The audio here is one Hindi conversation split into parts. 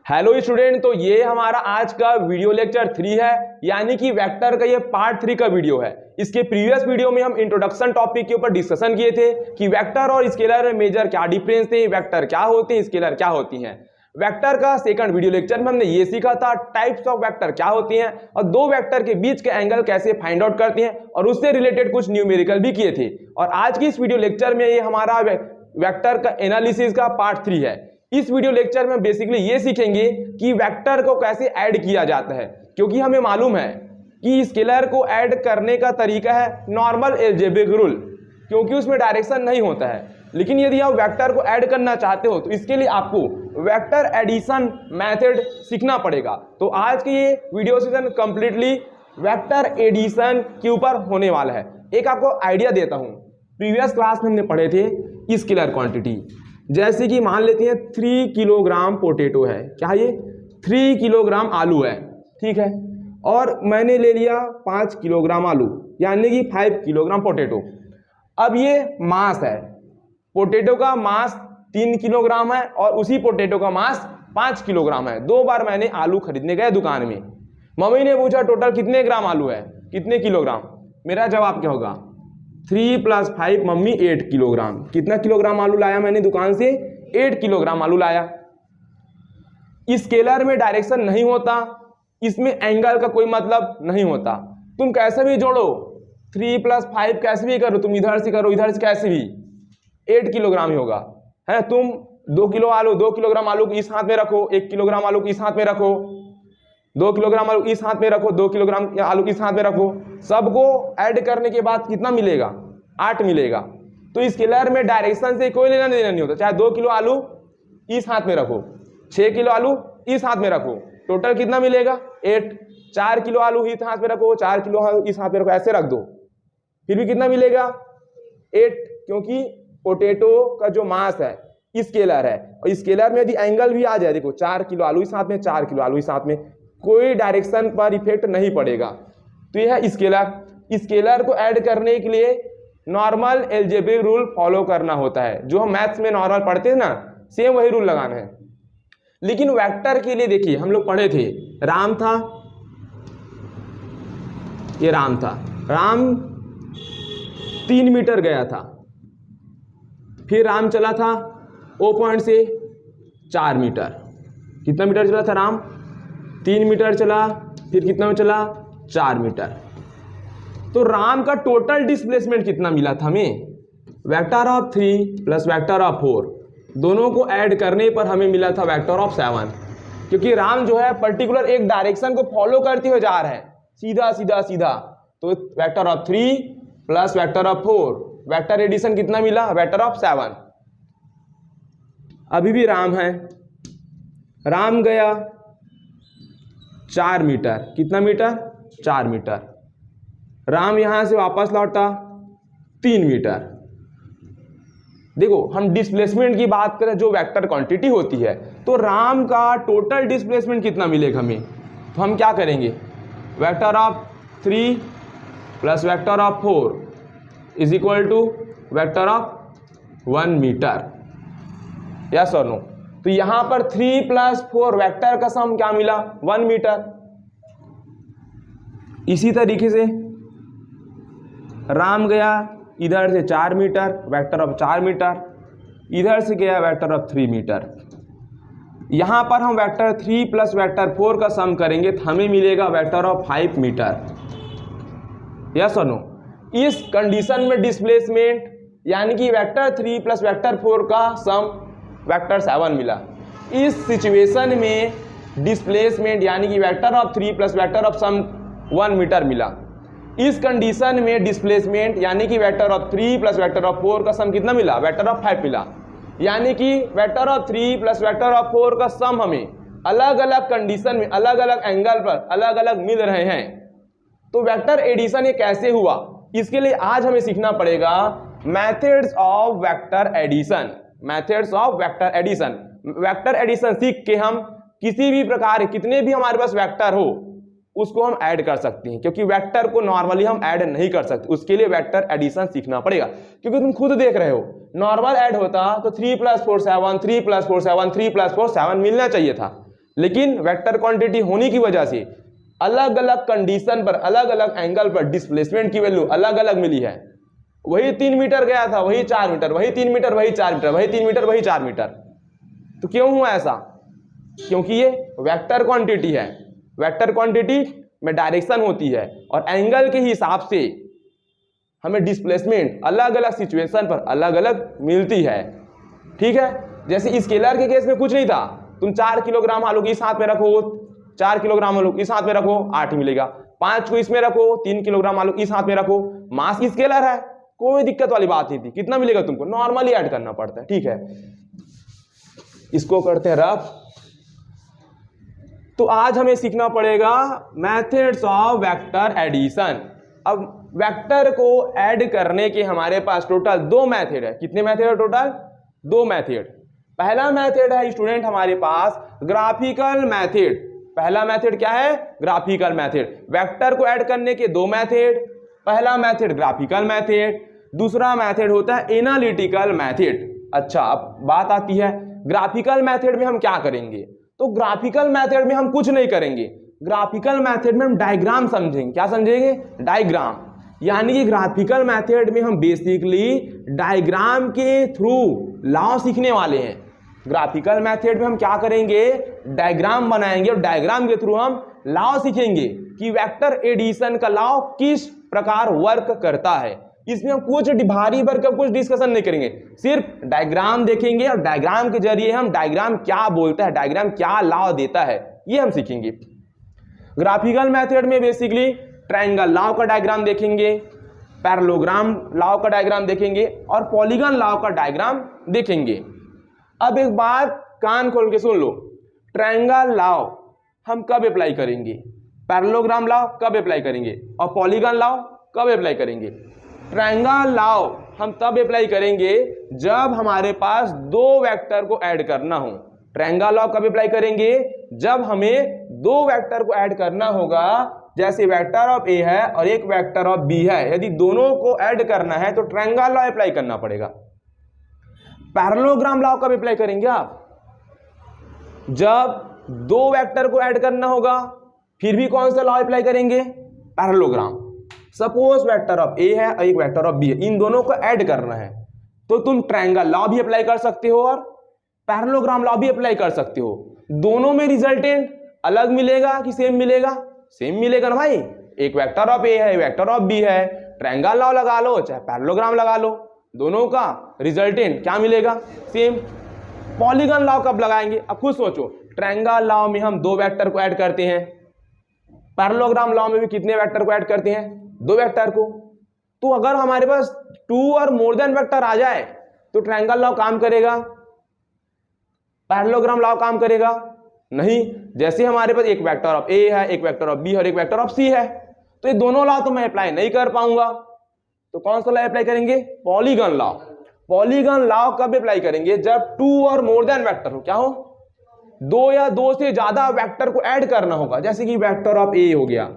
हेलो स्टूडेंट, तो ये हमारा आज का वीडियो लेक्चर 3 है, यानी कि वेक्टर का ये पार्ट 3 का वीडियो है। इसके प्रीवियस वीडियो में हम इंट्रोडक्शन टॉपिक के ऊपर डिस्कशन किए थे कि वेक्टर और स्केलर में मेजर क्या डिफरेंस थे, वेक्टर क्या होते हैं, स्केलर क्या होती हैं। वेक्टर का सेकंड वीडियो लेक्चर में हमने ये सीखा था टाइप्स ऑफ वेक्टर क्या होती हैं और दो वेक्टर के बीच के एंगल कैसे फाइंड आउट करते हैं, और उससे रिलेटेड कुछ न्यूमेरिकल भी किए थे। और आज की इस वीडियो लेक्चर में ये हमारा वेक्टर का एनालिसिस का पार्ट 3 है। इस वीडियो लेक्चर में बेसिकली ये सीखेंगे कि वेक्टर को कैसे ऐड किया जाता है, क्योंकि हमें मालूम है कि स्केलर को ऐड करने का तरीका है नॉर्मल अलजेब्रिक रूल, क्योंकि उसमें डायरेक्शन नहीं होता है। लेकिन यदि आप वेक्टर को ऐड करना चाहते हो तो इसके लिए आपको वेक्टर एडिशन मेथड सीखना पड़ेगा। तो आज की ये video session completely vector addition के ऊपर होने वाला है। एक आपको आइडिया देता हूँ, प्रीवियस क्लास में हमने पढ़े थे स्केलर क्वांटिटी। जैसे कि मान लेते हैं 3 किलोग्राम पोटैटो है, क्या ये 3 किलोग्राम आलू है, ठीक है, और मैंने ले लिया 5 किलोग्राम आलू, यानी कि 5 किलोग्राम पोटैटो। अब ये मास है, पोटैटो का मास 3 किलोग्राम है और उसी पोटैटो का मास 5 किलोग्राम है। 2 बार मैंने आलू खरीदने गए दुकान में, मम्मी ने पूछा टोटल कितने ग्राम आलू है, कितने किलोग्राम। मेरा जवाब क्या होगा, 3 + 5 मम्मी 8 किलोग्राम। कितना किलोग्राम आलू लाया मैंने दुकान से, 8 किलोग्राम आलू लाया। स्केलर में डायरेक्शन नहीं होता, इसमें एंगल का कोई मतलब नहीं होता। तुम कैसे भी जोड़ो, 3 + 5 कैसे भी करो, तुम इधर से करो इधर से, कैसे भी 8 किलोग्राम ही होगा, है। तुम 2 किलोग्राम आलू को इस हाथ में रखो, 1 किलोग्राम आलू को इस हाथ में रखो, 2 किलोग्राम आलू इस हाथ में रखो, 2 किलोग्राम आलू इस हाथ में रखो, सबको ऐड करने के बाद कितना मिलेगा, 8 मिलेगा। तो स्केलर में डायरेक्शन से कोई लेना देना नहीं होता। चाहे 2 किलो आलू इस हाथ में रखो, 6 किलो आलू इस हाथ में रखो, टोटल कितना मिलेगा 8। 4 किलो आलू इस हाथ में रखो, 4 किलो इस हाथ में रखो, ऐसे रख दो, फिर भी कितना मिलेगा 8, क्योंकि पोटैटो का जो मास है स्केलर है। और स्केलर में यदि एंगल भी आ जाए, देखो 4 किलो आलू इस हाथ में, 4 किलो आलू इस हाथ में, कोई डायरेक्शन पर इफेक्ट नहीं पड़ेगा। तो यह है स्केलर। स्केलर को ऐड करने के लिए नॉर्मल अलजेब्रिक रूल फॉलो करना होता है, जो हम मैथ्स में नॉर्मल पढ़ते हैं ना, सेम वही रूल लगाना है। लेकिन वेक्टर के लिए देखिए, हम लोग पढ़े थे राम था, ये राम था, राम 3 मीटर गया था, फिर राम चला था O पॉइंट से 4 मीटर। कितना मीटर चला था राम, 3 मीटर चला, फिर कितना में चला 4 मीटर। तो राम का टोटल डिस्प्लेसमेंट कितना मिला था हमें, वेक्टर ऑफ 3 + वेक्टर ऑफ 4, दोनों को ऐड करने पर हमें मिला था वेक्टर ऑफ 7। क्योंकि राम जो है पर्टिकुलर एक डायरेक्शन को फॉलो करते हुए जा रहे हैं, सीधा सीधा सीधा। तो vector of 3 + vector of 4, vector addition कितना मिला, वेक्टर ऑफ 7। अभी भी राम है, राम गया 4 मीटर, कितना मीटर 4 मीटर। राम यहां से वापस लौटा 3 मीटर। देखो, हम डिस्प्लेसमेंट की बात करें, जो वेक्टर क्वांटिटी होती है, तो राम का टोटल डिस्प्लेसमेंट कितना मिलेगा हमें, तो हम क्या करेंगे, vector of 3 + vector of 4 = vector of 1 metre. Yes और नो। तो यहां पर 3 + 4 वेक्टर का सम क्या मिला, 1 मीटर। इसी तरीके से राम गया इधर से 4 मीटर, वेक्टर ऑफ 4 मीटर, इधर से गया वेक्टर ऑफ 3 मीटर। यहां पर हम वेक्टर 3 + वेक्टर 4 का सम करेंगे तो हमें मिलेगा वेक्टर ऑफ 5 मीटर। यस और नो। इस कंडीशन में डिस्प्लेसमेंट यानी कि वेक्टर 3 + वेक्टर 4 का सम वेक्टर 7 मिला। इस सिचुएशन में डिस्प्लेसमेंट यानी कि vector of 3 + vector of sum 1 metre मिला। इस कंडीशन में डिस्प्लेसमेंट यानी कि वेक्टर ऑफ 3 + वेक्टर ऑफ 4 का सम कितना मिला, वेक्टर ऑफ 5 मिला। यानी कि वेक्टर ऑफ 3 + वेक्टर ऑफ 4 का सम हमें अलग अलग कंडीशन में अलग अलग एंगल पर अलग अलग मिल रहे हैं। तो वेक्टर एडिशन ये कैसे हुआ, इसके लिए आज हमें सीखना पड़ेगा methods of vector addition. Methods of vector addition, vector addition सीख के हम किसी भी प्रकार, कितने भी हमारे पास वेक्टर हो उसको हम ऐड कर सकते हैं, क्योंकि वेक्टर को नॉर्मली हम ऐड नहीं कर सकते। उसके लिए वेक्टर एडिशन सीखना पड़ेगा, क्योंकि तुम खुद देख रहे हो नॉर्मल ऐड होता तो 3 + 4 7, 3 + 4 7, 3 + 4 7 मिलना चाहिए था। लेकिन वेक्टर क्वांटिटी होने की वजह से अलग अलग कंडीशन पर, अलग अलग एंगल पर डिस्प्लेसमेंट की वैल्यू अलग अलग मिली है। वही 3 मीटर गया था, वही 4 मीटर, वही 3 मीटर, वही 4 मीटर, वही 3 मीटर, वही 4 मीटर। तो क्यों हुआ ऐसा? क्योंकि ये वेक्टर क्वांटिटी है। वेक्टर क्वांटिटी में डायरेक्शन होती है और एंगल के हिसाब से हमें डिस्प्लेसमेंट अलग अलग सिचुएशन पर अलग अलग मिलती है। ठीक है, जैसे स्केलर के केस में कुछ नहीं था, तुम 4 किलोग्राम आलू इस हाथ में रखो, 4 किलोग्राम आलू इस हाथ में रखो, 8 मिलेगा। 5 को इसमें रखो, 3 किलोग्राम आलू इस हाथ में रखो, मास स्केलर है, कोई दिक्कत वाली बात नहीं थी। कितना मिलेगा तुमको? नॉर्मली ऐड करना पड़ता है। ठीक है, इसको करते हैं रफ। तो आज हमें सीखना पड़ेगा मेथड्स ऑफ वेक्टर एडिशन। अब वेक्टर को ऐड करने के हमारे पास टोटल 2 मेथड है। कितने मेथड है टोटल? 2 मेथड। पहला मेथड है स्टूडेंट हमारे पास ग्राफिकल मेथड। पहला मेथड क्या है? Graphical method. वेक्टर को ऐड करने के 2 मेथड। पहला मेथड ग्राफिकल मेथड, दूसरा मेथड होता है एनालिटिकल मेथड। अच्छा, अब बात आती है ग्राफिकल मेथड में हम क्या करेंगे। तो ग्राफिकल मेथड में हम कुछ नहीं करेंगे। ग्राफिकल मेथड में हम डायग्राम समझेंगे। क्या समझेंगे? डायग्राम। यानी कि ग्राफिकल मेथड में हम बेसिकली डायग्राम के थ्रू लॉ सीखने वाले हैं। ग्राफिकल मेथड में हम क्या करेंगे? डायग्राम बनाएंगे और डायग्राम के थ्रू हम लॉ सीखेंगे कि वेक्टर एडिशन का लॉ किस प्रकार वर्क करता है। इसमें हम कुछ भारी भर का कुछ डिस्कशन नहीं करेंगे, सिर्फ डायग्राम देखेंगे और डायग्राम के जरिए हम डायग्राम क्या बोलता है, डायग्राम क्या लॉ देता है, ये हम सीखेंगे। ग्राफिकल मेथड में बेसिकली ट्रायंगल लॉ का डायग्राम देखेंगे, पैरेललोग्राम लॉ का डायग्राम देखेंगे और पॉलीगन लॉ का डायग्राम देखेंगे। अब एक बात कान खोल के सुन लो, ट्रायंगल लॉ हम कब अप्लाई करेंगे, पैरेललोग्राम लॉ कब अप्लाई करेंगे और पॉलीगन लॉ कब अप्लाई करेंगे। ट्रायंगल लॉ हम तब अप्लाई करेंगे जब हमारे पास 2 वेक्टर को ऐड करना हो। ट्रायंगल लॉ कब अप्लाई करेंगे? जब हमें 2 वेक्टर को ऐड करना होगा, जैसे वेक्टर ऑफ ए है और एक वेक्टर ऑफ बी है। यदि दोनों को ऐड करना है तो ट्रायंगल लॉ अप्लाई करना पड़ेगा। पैरेललोग्राम लॉ कब अप्लाई करेंगे आप? जब 2 वेक्टर को ऐड करना होगा, फिर भी कौन सा लॉ अप्लाई करेंगे? Parallelogram. Suppose vector of A है और एक वेक्टर ऑफ बी है, इन दोनों को ऐड करना है तो तुम ट्रायंगल लॉ भी अप्लाई कर सकते हो और पैरेललोग्राम लॉ भी अप्लाई कर सकते हो। दोनों में रिजल्टेंट अलग मिलेगा कि सेम मिलेगा? सेम मिलेगा ना भाई। एक वेक्टर ऑफ ए है, वेक्टर ऑफ बी है, ट्रायंगल लॉ लगा लो चाहे पैरेललोग्राम लगा लो, दोनों का रिजल्टेंट क्या मिलेगा? सेम। पॉलीगन लॉ कब लगाएंगे? अब खुद सोचो, ट्रायंगल लॉ में हम 2 वेक्टर को ऐड करते हैं, पैरेललोग्राम लॉ में भी कितने वेक्टर को ऐड करते हैं? 2 वेक्टर को। तो अगर हमारे पास 2 और मोर देन वेक्टर आ जाए तो ट्रायंगल लॉ काम करेगा, पैरेललोग्राम लॉ काम करेगा नहीं। जैसे हमारे पास एक वेक्टर ऑफ ए है, एक वेक्टर ऑफ बी और एक वेक्टर ऑफ सी है, तो ये दोनों लॉ तो मैं अप्लाई नहीं कर पाऊंगा। तो कौन सा लॉ अप्लाई करेंगे? Polygon law. पॉलीगन लॉ कब अप्लाई करेंगे? जब 2 और मोर देन वेक्टर हो। क्या हो? 2 या 2 से ज्यादा वेक्टर को ऐड करना होगा। जैसे कि वेक्टर ऑफ ए हो गया,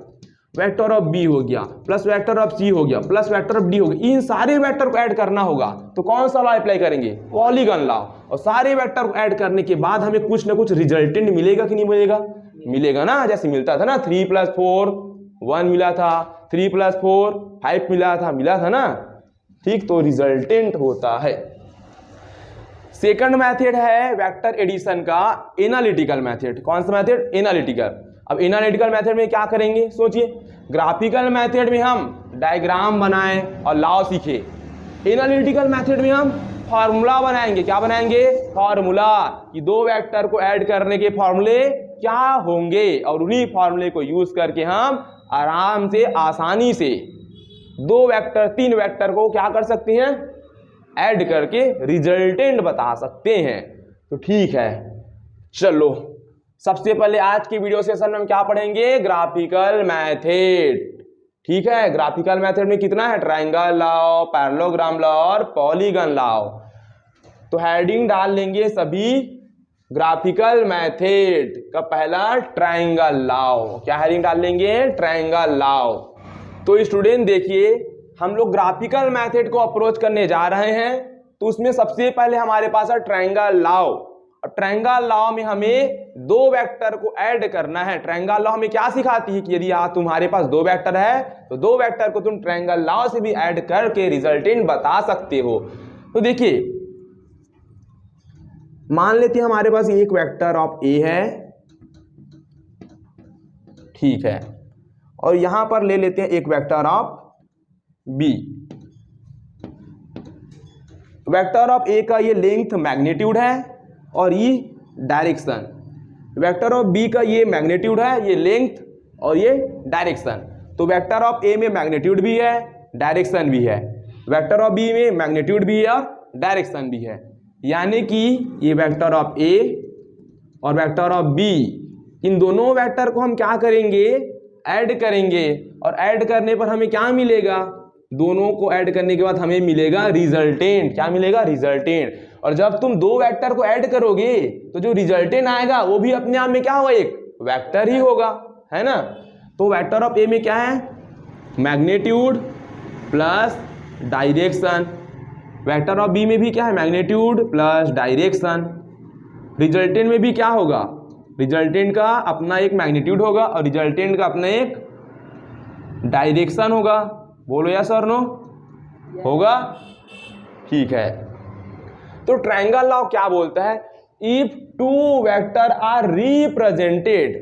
वेक्टर ऑफ बी हो गया, प्लस वेक्टर ऑफ सी हो गया, प्लस वेक्टर ऑफ डी हो गया, इन सारे वेक्टर को ऐड करना होगा तो कौन सा लॉ अप्लाई करेंगे? Polygon law. और सारे वेक्टर को ऐड करने के बाद हमें कुछ ना कुछ रिजल्टेंट मिलेगा कि नहीं मिलेगा? मिलेगा ना। जैसे मिलता था ना 3 + 4 1 मिला था, 3 + 4 5 मिला था ना। ठीक, तो रिजल्टेंट होता है। सेकंड मेथड है वेक्टर एडिशन का एनालिटिकल मेथड। कौन सा मेथड? एनालिटिकल। अब एनालिटिकल मेथड में क्या करेंगे? सोचिए, ग्राफिकल मेथड में हम डायग्राम बनाएं और लॉ सीखे, एनालिटिकल मेथड में हम फार्मूला बनाएंगे। क्या बनाएंगे? फार्मूला, कि 2 वेक्टर को ऐड करने के फार्मूले क्या होंगे और उन्हीं फार्मूले को यूज करके हम आराम से, आसानी से 2 वेक्टर 3 वेक्टर को क्या कर सकते हैं? ऐड करके रिजल्टेंट बता सकते हैं। तो ठीक है, चलो सबसे पहले आज के वीडियो सेशन में हम क्या पढ़ेंगे? Graphical method. ठीक है, ग्राफिकल मेथड में कितना है? ट्रायंगल लॉ, पैरेललोग्राम लॉ और पॉलीगन लॉ। तो हेडिंग डाल लेंगे सभी ग्राफिकल मेथड का। पहला ट्रायंगल लॉ, क्या हेडिंग डाल लेंगे? Triangle law. तो स्टूडेंट देखिए, हम लोग ग्राफिकल मेथड को अप्रोच करने जा रहे हैं, तो उसमें सबसे पहले हमारे पास है ट्रायंगल लॉ। ट्रायंगल लॉ में हमें दो वेक्टर को ऐड करना है। ट्रायंगल लॉ हमें क्या सिखाती है कि यदि तुम्हारे पास दो वेक्टर है तो दो वेक्टर को तुम ट्रायंगल लॉ से भी ऐड करके रिजल्टेंट बता सकते हो। तो देखिए मान लेते हैं हमारे पास एक वेक्टर ऑफ ए है, ठीक है, और यहां पर ले लेते हैं एक vector of B. Vector of A का ये लेंथ मैग्नीट्यूड है और ये डायरेक्शन। वेक्टर ऑफ बी का ये मैग्नीट्यूड है, ये लेंथ और ये डायरेक्शन। तो वेक्टर ऑफ ए में मैग्नीट्यूड भी है, डायरेक्शन भी है। वेक्टर ऑफ बी में मैग्नीट्यूड भी है और डायरेक्शन भी है। यानी कि ये वेक्टर ऑफ ए और वेक्टर ऑफ बी, इन दोनों वेक्टर को हम क्या करेंगे, ऐड करेंगे। और ऐड करने पर हमें क्या मिलेगा, दोनों को ऐड करने के बाद हमें मिलेगा रिजल्टेंट। क्या मिलेगा, रिजल्टेंट। और जब तुम दो वेक्टर को ऐड करोगे तो जो रिजल्टेंट आएगा वो भी अपने आप में क्या होगा, एक वेक्टर ही होगा, है ना। तो वेक्टर ऑफ ए में क्या है, magnitude plus direction. Vector of B में भी क्या है, मैग्नीट्यूड प्लस डायरेक्शन। रिजल्टेंट में भी क्या होगा, रिजल्टेंट का अपना एक मैग्नीट्यूड होगा और रिजल्टेंट का अपना एक डायरेक्शन होगा। बोलो यस और नो, होगा, ठीक है। तो ट्रायंगल लॉ क्या बोलता है, if two vector are represented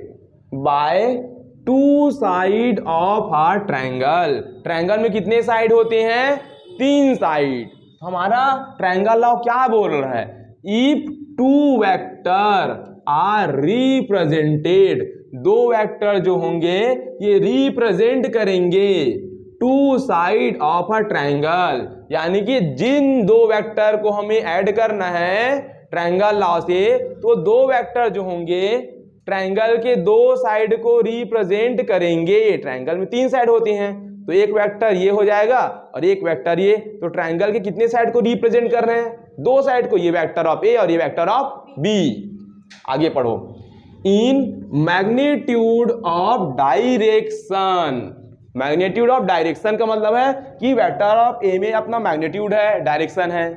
by two side of a triangle. Triangle में कितने साइड होते हैं, तीन साइड। तो हमारा ट्रायंगल लॉ क्या बोल रहा है, if two vector are represented, दो वेक्टर जो होंगे ये रिप्रेजेंट करेंगे two side of a triangle. यानी कि जिन दो वेक्टर को हमें ऐड करना है ट्रायंगल लॉ से, तो दो वेक्टर जो होंगे ट्रायंगल के दो साइड को रिप्रेजेंट करेंगे। ट्रायंगल में तीन साइड होती हैं, तो एक वेक्टर ये हो जाएगा और एक वेक्टर ये। तो ट्रायंगल के कितने साइड को रिप्रेजेंट कर रहे हैं, दो साइड को, ये वेक्टर ऑफ ए और ये वेक्टर ऑफ बी। आगे पढ़ो, in magnitude of direction. Magnitude of direction का मतलब है कि वेक्टर ऑफ ए में अपना मैग्नीट्यूड है, डायरेक्शन है,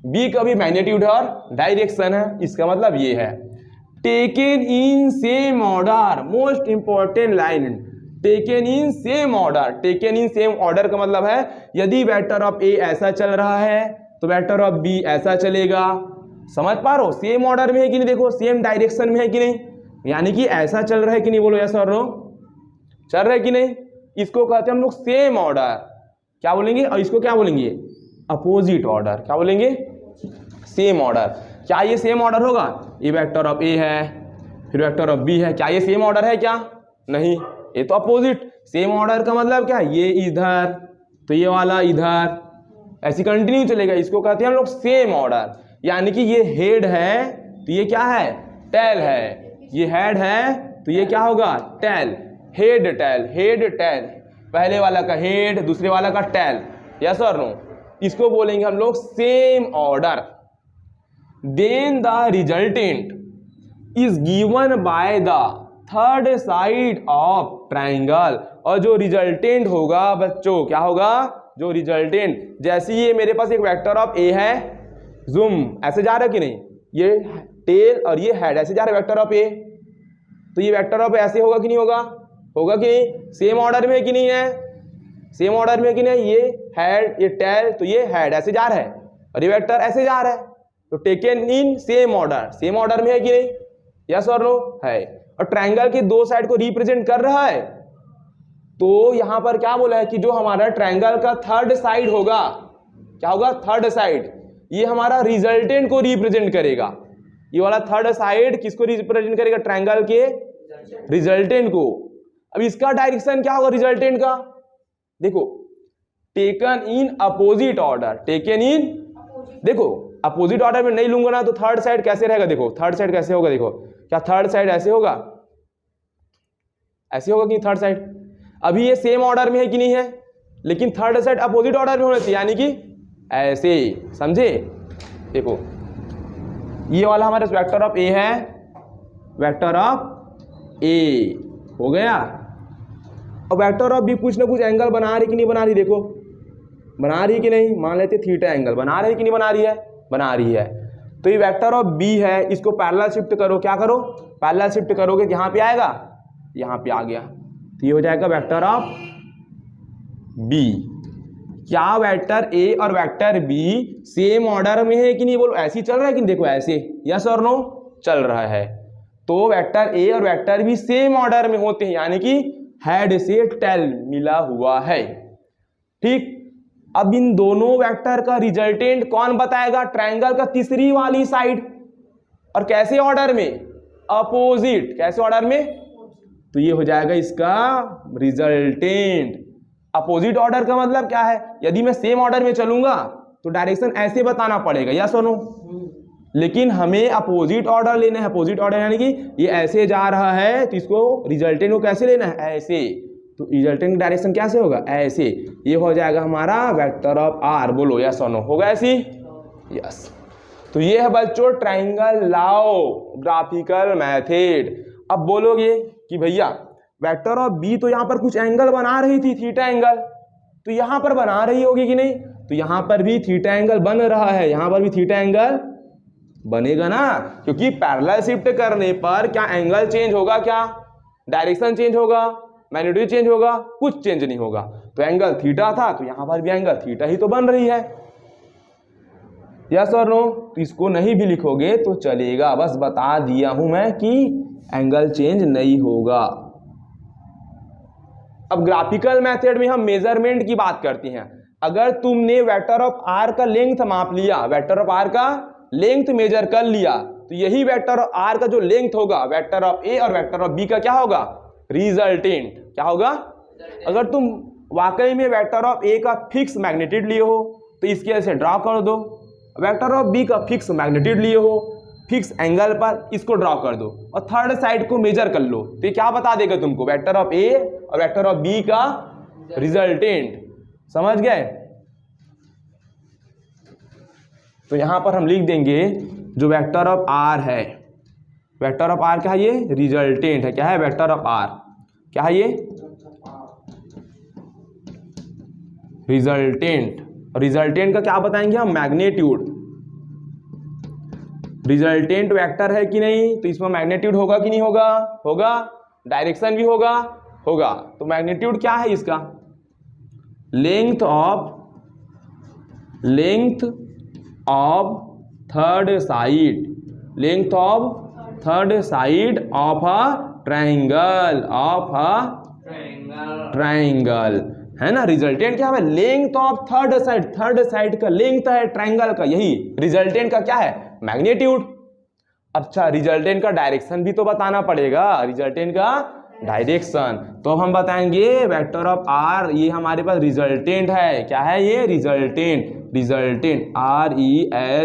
बी का भी मैग्नीट्यूड है और डायरेक्शन है। इसका मतलब ये है, taken in same order, most important line, taken in same order. Taken in same order का मतलब है यदि वेक्टर ऑफ ए ऐसा चल रहा है तो वेक्टर ऑफ बी ऐसा चलेगा। समझ पा रहे हो, सेम ऑर्डर में है कि नहीं, देखो सेम डायरेक्शन में है कि नहीं, यानी कि ऐसा चल रहा है कि नहीं, बोलो यस और नो, चल रहा है कि नहीं। इसको कहते हैं हम लोग सेम ऑर्डर, क्या बोलेंगे, और इसको क्या बोलेंगे, अपोजिट ऑर्डर। क्या बोलेंगे, सेम ऑर्डर। क्या ये सेम ऑर्डर होगा, ये वेक्टर ऑफ ए है फिर वेक्टर ऑफ बी है, क्या ये सेम ऑर्डर है, क्या नहीं, ये तो अपोजिट। सेम ऑर्डर का मतलब क्या, ये इधर तो ये वाला इधर, ऐसी कंटिन्यू चलेगा। इसको कहते हैं हम लोग सेम ऑर्डर। यानी कि ये हेड है तो ये क्या है, टेल है, ये हेड है तो ये क्या होगा, tail. Head tail, head tail, पहले वाला का हेड दूसरे वाला का टेल, यस और नो। इसको बोलेंगे हम लोग same order. Then the resultant is given by the third side of triangle. और जो रिजल्टेंट होगा बच्चों, क्या होगा, जो रिजल्टेंट, जैसे ये मेरे पास एक वेक्टर ऑफ ए है, जूम ऐसे जा रहा है कि नहीं, ये टेल और ये हेड ऐसे जा रहा है वेक्टर ऑफ ए, तो ये वेक्टर ऑफ ऐसे होगा कि नहीं होगा, होगा कि नहीं, सेम ऑर्डर में है कि नहीं है, सेम ऑर्डर में है कि नहीं। ये हेड ये टेल तो ये हेड ऐसे जा रहा है और ये वेक्टर ऐसे जा रहा है, तो taken in same order, same order में है कि नहीं, यस और नो है। और ट्रायंगल के दो साइड को रिप्रेजेंट कर रहा है, तो यहां पर क्या बोला है कि जो हमारा ट्रायंगल का थर्ड साइड होगा, क्या होगा, थर्ड साइड, ये हमारा रिजल्टेंट को रिप्रेजेंट करेगा। ये वाला थर्ड साइड किसको रिप्रेजेंट करेगा, ट्रायंगल के रिजल्टेंट को। अब इसका डायरेक्शन क्या होगा रिजल्टेंट का, देखो, taken in opposite order, taken इन, देखो अपोजिट ऑर्डर में नहीं लूंगा ना तो थर्ड साइड कैसे रहेगा, देखो थर्ड साइड कैसे होगा, देखो क्या थर्ड साइड ऐसे होगा, ऐसे होगा कि थर्ड साइड। अभी ये सेम ऑर्डर में है कि नहीं है, लेकिन थर्ड साइड अपोजिट ऑर्डर में होना चाहिए, यानी कि ऐसे, समझे। देखो ये वाला हमारे वेक्टर ऑफ ए है, वेक्टर ऑफ ए हो गया। और वेक्टर ऑफ बी कुछ ना कुछ एंगल बना रही कि नहीं बना रही, देखो बना रही कि नहीं, मान लेते थीटा एंगल बना रही कि नहीं बना रही है, बना रही है। तो ये वेक्टर ऑफ बी है, इसको पैरेलल शिफ्ट करो, क्या करो, पैरेलल शिफ्ट करोगे, यहाँ पे आएगा, यहाँ पे आ गया, तो ये हो जाएगा वेक्टर ऑफ बी। क्या वेक्टर ए और वेक्टर बी सेम ऑर्डर में है कि नहीं, बोलो ऐसे ही चल रहा है कि देखो ऐसे, यस और नो, चल रहा है। तो वेक्टर ए और वेक्टर बी सेम ऑर्डर में होते हैं, यानी कि हेड से टेल मिला हुआ है। ठीक, अब इन दोनों वेक्टर का रिजल्टेंट कौन बताएगा, ट्रायंगल का तीसरी वाली साइड, और कैसे ऑर्डर में, अपोजिट, कैसे ऑर्डर में, तो ये हो जाएगा इसका रिजल्टेंट। अपोजिट ऑर्डर का मतलब क्या है, यदि मैं सेम ऑर्डर में चलूंगा तो डायरेक्शन ऐसे बताना पड़ेगा, या सुनो, लेकिन हमें अपोजिट ऑर्डर लेना है। अपोजिट ऑर्डर यानी कि ये ऐसे जा रहा है तो इसको रिजल्टेंट को कैसे लेना है, ऐसे, तो रिजल्टेंट डायरेक्शन कैसे होगा, ऐसे। ये हो जाएगा हमारा वेक्टर ऑफ आर, बोलो यस और नो, होगा ऐसी, यस। तो ये है बच्चों ट्रायंगल लाओ, ग्राफिकल मेथड। अब बोलोगे कि भैया वेक्टर ऑफ बी तो यहाँ पर कुछ एंगल बना रही थी, थीटा एंगल, तो यहाँ पर बना रही होगी कि नहीं, तो यहाँ पर भी थीटा एंगल बन रहा है, यहाँ पर भी थीटा एंगल बनेगा ना, क्योंकि पैरेलल शिफ्ट करने पर क्या एंगल चेंज होगा, क्या डायरेक्शन चेंज होगा, मैग्नीट्यूड चेंज होगा, कुछ चेंज नहीं होगा। तो एंगल थीटा था तो यहाँ पर भी एंगल थीटा ही तो बन रही है, यस और नो। तो इसको नहीं भी लिखोगे तो चलेगा, बस बता दिया हूं मैं कि एंगल चेंज नहीं होगा। अब ग्राफिकल मेथड में हम मेजरमेंट की बात करते हैं। अगर तुमने वेक्टर ऑफ आर का लेंथ माप लिया, वेक्टर ऑफ आर का लेंथ मेजर कर लिया, तो यही वेक्टर ऑफ आर का जो लेंथ होगा वेक्टर ऑफ ए और वेक्टर ऑफ बी का क्या होगा, रिजल्टेंट, क्या होगा। अगर तुम वाकई में वेक्टर ऑफ ए का फिक्स मैग्नीट्यूड लिए हो तो इसके ऐसे ड्रॉ कर दो, वेक्टर ऑफ बी का फिक्स मैग्नीट्यूड लिए हो फिक्स एंगल पर, इसको ड्रॉ कर दो और थर्ड साइड को मेजर कर लो, तो ये क्या बता देगा तुमको, वेक्टर ऑफ ए और वेक्टर ऑफ बी का रिजल्टेंट। समझ गए। तो यहां पर हम लिख देंगे जो वेक्टर ऑफ आर है, वेक्टर ऑफ आर क्या है, ये रिजल्टेंट है, क्या है, वेक्टर ऑफ आर क्या है, ये रिजल्टेंट। रिजल्टेंट का क्या बताएंगे हम, मैग्नीट्यूड। रिजल्टेंट वेक्टर है कि नहीं, तो इसमें मैग्नीट्यूड होगा कि नहीं होगा, होगा, डायरेक्शन भी होगा, होगा। तो मैग्नीट्यूड क्या है इसका, length of third side, length of third side of a triangle, of a triangle, है ना। रिजल्टेंट क्या है, length of third side, third side का लेंथ है ट्रायंगल का, यही रिजल्टेंट का क्या है, मैग्नीट्यूड। अच्छा, रिजल्टेंट का डायरेक्शन भी तो बताना पड़ेगा, रिजल्टेंट का डायरेक्शन, तो अब हम बताएंगे वेक्टर ऑफ आर, ये हमारे पास रिजल्टेंट है, क्या है ये, resultant, resultant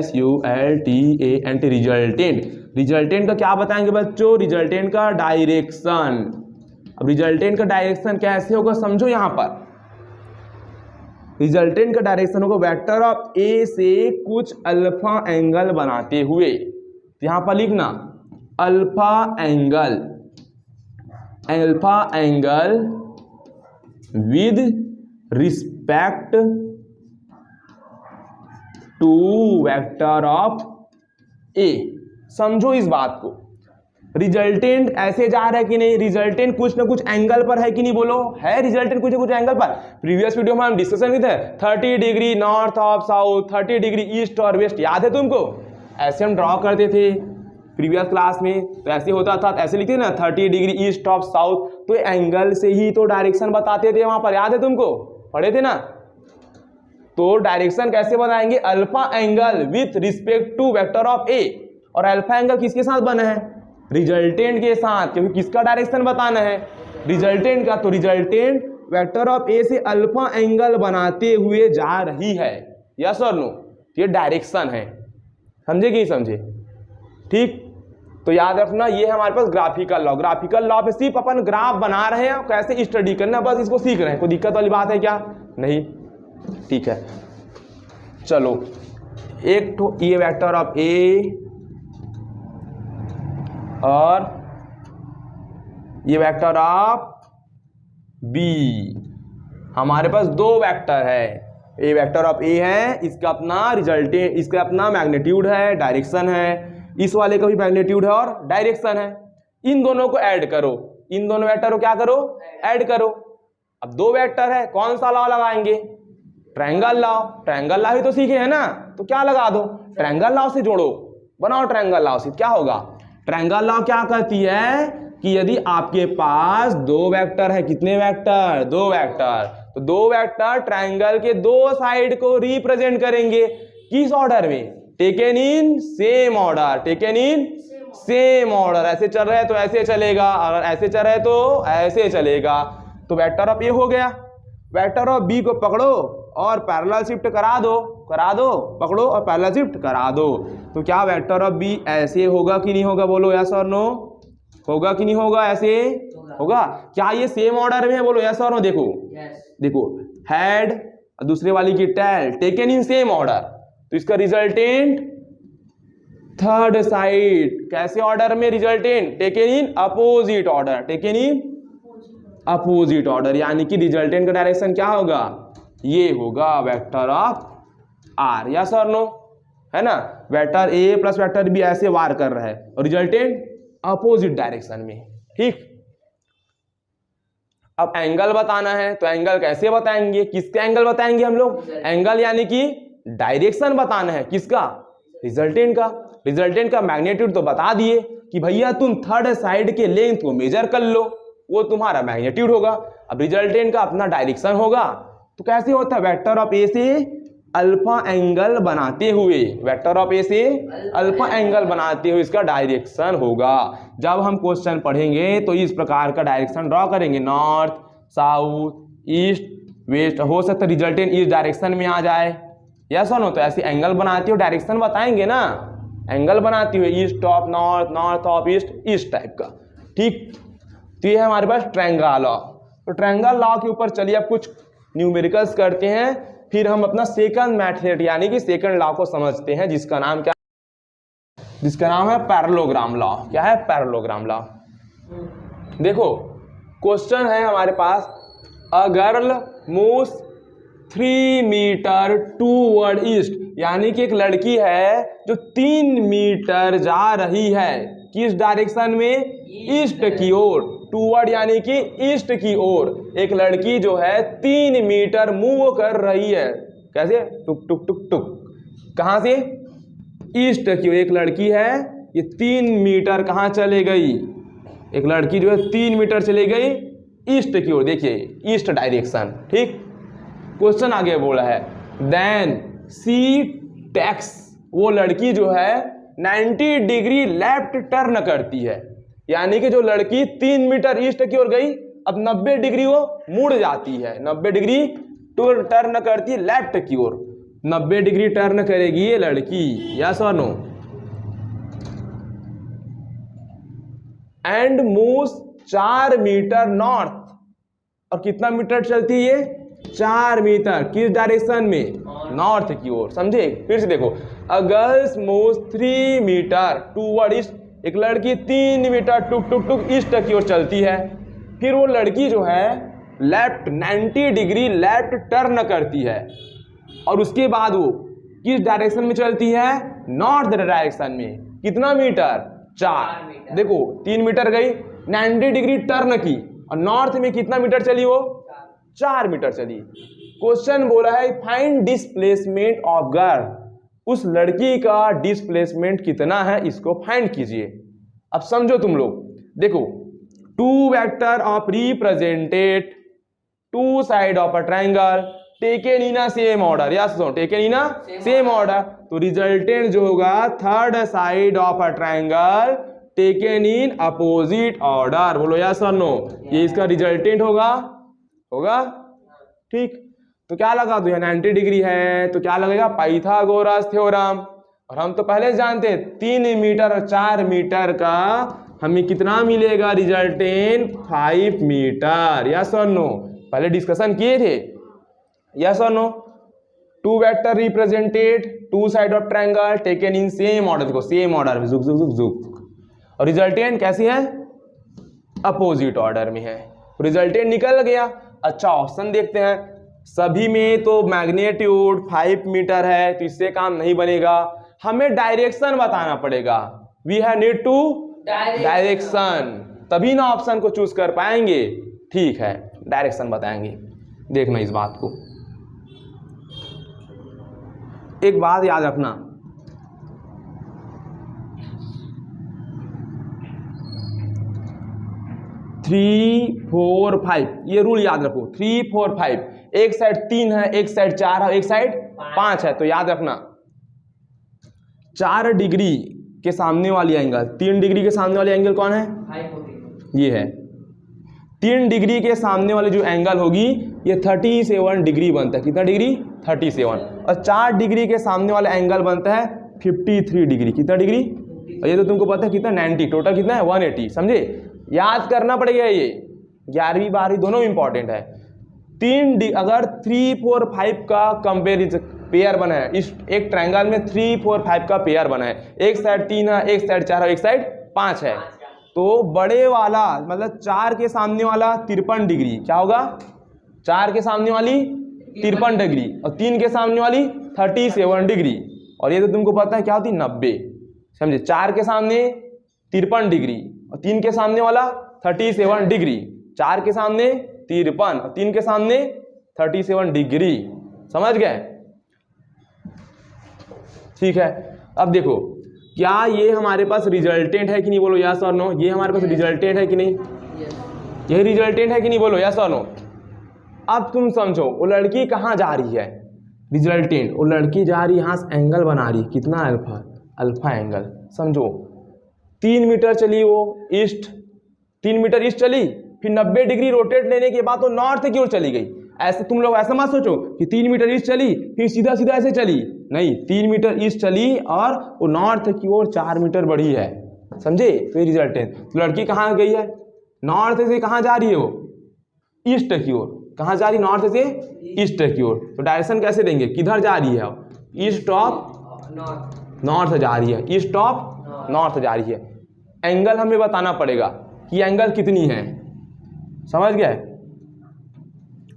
RESULTANT, resultant. Resultant का क्या बताएंगे बच्चों, रिजल्टेंट का डायरेक्शन। अब रिजल्टेंट का डायरेक्शन कैसे होगा समझो, यहां पर रिजल्टेंट का डायरेक्शन होगा वेक्टर ऑफ ए से कुछ अल्फा एंगल बनाते हुए, यहां पर लिखना alpha angle, alpha angle with respect to vector of A. समझो इस बात को, रिजल्टेंट ऐसे जा रहा है कि नहीं, रिजल्टेंट कुछ ना कुछ एंगल पर है कि नहीं, बोलो है रिजल्टेंट कुछ ना कुछ एंगल पर। प्रीवियस वीडियो में हम डिस्कशन किए थे 30 degree north of south, 30 degree east और वेस्ट, याद है तुमको, ऐसे हम ड्रॉ करते थे प्रीवियस क्लास में, तो ऐसे होता था, तो ऐसे लिखते ना 30 डिग्री ईस्ट ऑफ साउथ, तो एंगल से ही तो डायरेक्शन बताते थे वहां पर, याद है तुमको, पढ़े थे ना। तो डायरेक्शन कैसे बनाएंगे, alpha angle with respect to vector of A, और अल्फा एंगल किसके साथ बना है, रिजल्टेंट के साथ, क्योंकि किसका डायरेक्शन बताना है, रिजल्टेंट का। तो रिजल्टेंट वेक्टर ऑफ ए से अल्फा एंगल बनाते हुए जा रही है, यस और नो, ये डायरेक्शन है, समझे कि नहीं समझे, ठीक। तो याद रखना ये है हमारे पास ग्राफिकल लॉ, ग्राफिकल लॉ पे सिर्फ अपन ग्राफ बना रहे हैं, कैसे स्टडी करना बस इसको सीख रहे हैं, कोई दिक्कत वाली बात है क्या, नहीं, ठीक है। चलो, एक तो ये वेक्टर ऑफ ए और ये वेक्टर ऑफ बी, हमारे पास दो वेक्टर है, ए वेक्टर ऑफ ए है, इसका अपना रिजल्टेंट, इसका अपना मैग्नीट्यूड है, डायरेक्शन है, इस वाले का भी मैग्नीट्यूड है और डायरेक्शन है। इन दोनों को ऐड करो, इन दोनों वेक्टर को क्या करो, ऐड करो। अब दो वेक्टर है, कौन सा लॉ लगाएंगे, ट्रायंगल लॉ। ट्रायंगल लॉ ही तो सीखे है ना, तो क्या लगा दो, ट्रायंगल लॉ से जोड़ो, बनाओ ट्रायंगल लॉ से। क्या होगा, ट्रायंगल लॉ क्या कहती है कि यदि आपके पास दो वेक्टर है, कितने वेक्टर, दो वेक्टर, तो दो वेक्टर ट्रायंगल के दो साइड को रिप्रेजेंट करेंगे किस ऑर्डर में, taken in same order, taken in same order. ऐसे चल रहा है तो ऐसे चलेगा, अगर ऐसे चल रहा है तो ऐसे चलेगा। तो वेक्टर ऑफ ए हो गया, वेक्टर ऑफ बी को पकड़ो और पैरेलल शिफ्ट करा दो, पकड़ो और पैरेलल शिफ्ट करा दो। तो क्या वेक्टर ऑफ बी ऐसे होगा कि नहीं होगा, बोलो यस और नो, होगा कि नहीं होगा, ऐसे होगा। क्या ये सेम ऑर्डर में है, बोलो यस और नो। देखो देखो हेड और दूसरे वाली की tail, taken in same order, तो इसका रिजल्टेंट थर्ड साइड कैसे ऑर्डर में, resultant taken in opposite order, taken in opposite order, यानी कि रिजल्टेंट का डायरेक्शन क्या होगा, ये होगा वेक्टर ऑफ आर, यस और नो, है ना। Vector A plus vector B ऐसे वार कर रहा है और रिजल्टेंट अपोजिट डायरेक्शन में, ठीक। अब एंगल बताना है, तो एंगल कैसे बताएंगे, किसका एंगल बताएंगे हम लोग, एंगल यानी कि डायरेक्शन बताना है, किसका, रिजल्टेंट का। रिजल्टेंट का मैग्नीट्यूड तो बता दिए कि भैया तुम थर्ड साइड के लेंथ को मेजर कर लो, वो तुम्हारा मैग्नीट्यूड होगा। अब रिजल्टेंट का अपना डायरेक्शन होगा, तो कैसे होता है, वेक्टर ऑफ ए से अल्फा एंगल बनाते हुए, वेक्टर ऑफ ए से अल्फा एंगल बनाते हुए इसका डायरेक्शन होगा। जब हम क्वेश्चन पढ़ेंगे तो इस प्रकार का डायरेक्शन ड्रॉ करेंगे, नॉर्थ साउथ ईस्ट वेस्ट, हो सकता है रिजल्टेंट इस डायरेक्शन में आ जाए, यस और नो। तो ऐसे एंगल बनाते हुए डायरेक्शन बताएंगे ना, एंगल बनाते हुए east of north, north of east, इस टाइप का, ठीक। तो ये है हमारे पास ट्रायंगल लॉ। तो ट्रायंगल लॉ के ऊपर चलिए अब कुछ न्यूमेरिकल्स करते हैं, फिर हम अपना सेकंड मेथड यानी कि सेकंड लॉ को समझते हैं, जिसका नाम क्या, जिसका नाम है पैरेललोग्राम लॉ। क्या है, पैरेललोग्राम लॉ। देखो क्वेश्चन है हमारे पास, a girl moves 3 metre toward east, यानी कि एक लड़की है जो 3 मीटर जा रही है, किस डायरेक्शन में, ईस्ट की ओर, टूवर्ड यानी कि ईस्ट की ओर। एक लड़की जो है 3 मीटर मूव कर रही है, कैसे, टुक टुक टुक टुक, कहां से, ईस्ट की ओर। एक लड़की है ये 3 मीटर कहां चले गई, एक लड़की जो है 3 मीटर चली गई ईस्ट की ओर, देखिए ईस्ट डायरेक्शन, ठीक। क्वेश्चन आगे बोला है, देन सी टेक्स, वो लड़की जो है 90 डिग्री लेफ्ट टर्न करती है, यानी कि जो लड़की 3 मीटर ईस्ट की ओर गई, अब 90 डिग्री वो मुड़ जाती है, 90 डिग्री टर्न करती है लेफ्ट की ओर, 90 डिग्री टर्न करेगी ये लड़की, यस और no. And moves 4 metre north, और कितना मीटर चलती है ये, 4 मीटर, किस डायरेक्शन में, नॉर्थ की ओर, समझे। फिर से देखो, a girls moves 3 metre toward east, एक लड़की 3 मीटर टुक टुक टुक ईस्ट की ओर चलती है। फिर वो लड़की जो है लेफ्ट 90 डिग्री लेफ्ट टर्न करती है, और उसके बाद वो किस डायरेक्शन में चलती है, नॉर्थ डायरेक्शन में, कितना मीटर, 4। देखो 3 मीटर गई, 90 डिग्री टर्न की, और नॉर्थ में कितना मीटर चली वो, 4 मीटर चली। क्वेश्चन बोला है फाइंड डिस्प्लेसमेंट ऑफ गर्ल, उस लड़की का डिस्प्लेसमेंट कितना है, इसको फाइंड कीजिए। अब समझो तुम लोग, देखो 2 vector of represented 2 side of a triangle taken in a same order, yes no, taken in a same order. तो रिजल्टेंट जो होगा third side of a triangle taken in opposite order, बोलो यस और नो, ये इसका रिजल्टेंट होगा, होगा, ठीक। तो क्या लगा दो, 90 डिग्री है तो क्या लगेगा, पाइथागोरस थ्योरम। और हम तो पहले जानते हैं 3 मीटर और 4 मीटर का हमें कितना मिलेगा, रिजल्टेंट 5 मीटर, यस और नो, पहले डिस्कशन किए थे, यस और no. 2 vector represented 2 side of triangle taken in same order, देखो सेम ऑर्डर में, जुक जुक जुक जुक, और रिजल्टेंट कैसी है, अपोजिट ऑर्डर में है, रिजल्टेंट निकल गया। अच्छा ऑप्शन देखते हैं, सभी में तो मैग्नीट्यूड 5 मीटर है, तो इससे काम नहीं बनेगा, हमें डायरेक्शन बताना पड़ेगा। We have need to direction, तभी ना ऑप्शन को चूज कर पाएंगे। ठीक है, डायरेक्शन बताएंगे। देखना इस बात को, एक बात याद रखना, थ्री फोर फाइव, ये रूल याद रखो। 3 4 5, एक साइड 3 है, एक साइड 4 है, एक साइड 5 है, तो याद रखना 4 डिग्री के सामने वाली एंगल, 3 डिग्री के सामने वाली एंगल कौन है? ये है। 3 डिग्री के सामने वाली जो एंगल होगी ये 37 डिग्री बनता है। कितना डिग्री? 37। और 4 डिग्री के सामने वाला एंगल बनता है 53 डिग्री। कितना डिग्री? और ये तो तुमको पता है कितना, 90। टोटल कितना है? 180। समझे? याद करना पड़ेगा ये, 11वीं 12वीं दोनों इंपॉर्टेंट है। अगर 3 4 5 का कंपेरिजन पेयर बना है, इस एक ट्रायंगल में 3 4 5 का पेयर बना है, एक साइड 3 है, एक साइड 4 है, एक साइड 5 है, तो बड़े वाला मतलब 4 के सामने वाला 53 डिग्री क्या होगा? 4 के सामने वाली 53 डिग्री और 3 के सामने वाली 37 डिग्री। और ये तो तुमको पता है क्या होती? 90। समझे? 4 के सामने 53 डिग्री और 3 के सामने वाला 37 डिग्री। 4 के सामने 53 और 3 के सामने 37 डिग्री। समझ गए? ठीक है। अब देखो, क्या ये हमारे पास रिजल्टेंट है कि नहीं? बोलो यस और नो। ये हमारे पास रिजल्टेंट है कि नहीं? ये रिजल्टेंट है कि नहीं? बोलो यस और नो। अब तुम समझो, वो लड़की कहाँ जा रही है? रिजल्टेंट, वो लड़की जा रही यहाँ से एंगल बना रही, कितना? Alpha, alpha angle. समझो 3 मीटर चली वो ईस्ट, 3 मीटर ईस्ट चली, फिर 90 डिग्री रोटेट लेने के बाद तो नॉर्थ की ओर चली गई। ऐसे तुम लोग ऐसा मत सोचो कि 3 मीटर ईस्ट चली फिर सीधा सीधा ऐसे चली, नहीं, 3 मीटर ईस्ट चली और वो नॉर्थ की ओर 4 मीटर बढ़ी है। समझे? तो रिजल्टेंट। तो लड़की कहाँ गई है? नॉर्थ से कहाँ जा रही है वो? ईस्ट की ओर। कहाँ जा रही? नॉर्थ से ईस्ट की ओर। तो डायरेक्शन कैसे देंगे? किधर जा रही है? ईस्ट ऑफ नॉर्थ जा रही है, ईस्ट ऑफ नॉर्थ जा रही है। एंगल हमें बताना पड़ेगा कि एंगल कितनी है। समझ गए?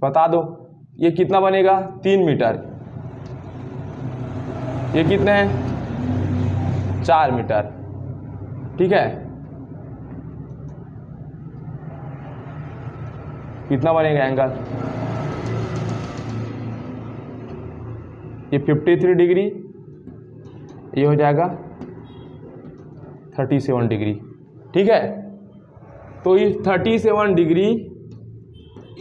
बता दो, ये कितना बनेगा? 3 मीटर। ये कितने हैं? 4 मीटर। ठीक है, कितना बनेगा एंगल? ये 53 डिग्री, ये हो जाएगा 37 डिग्री। ठीक है, तो ये 37 डिग्री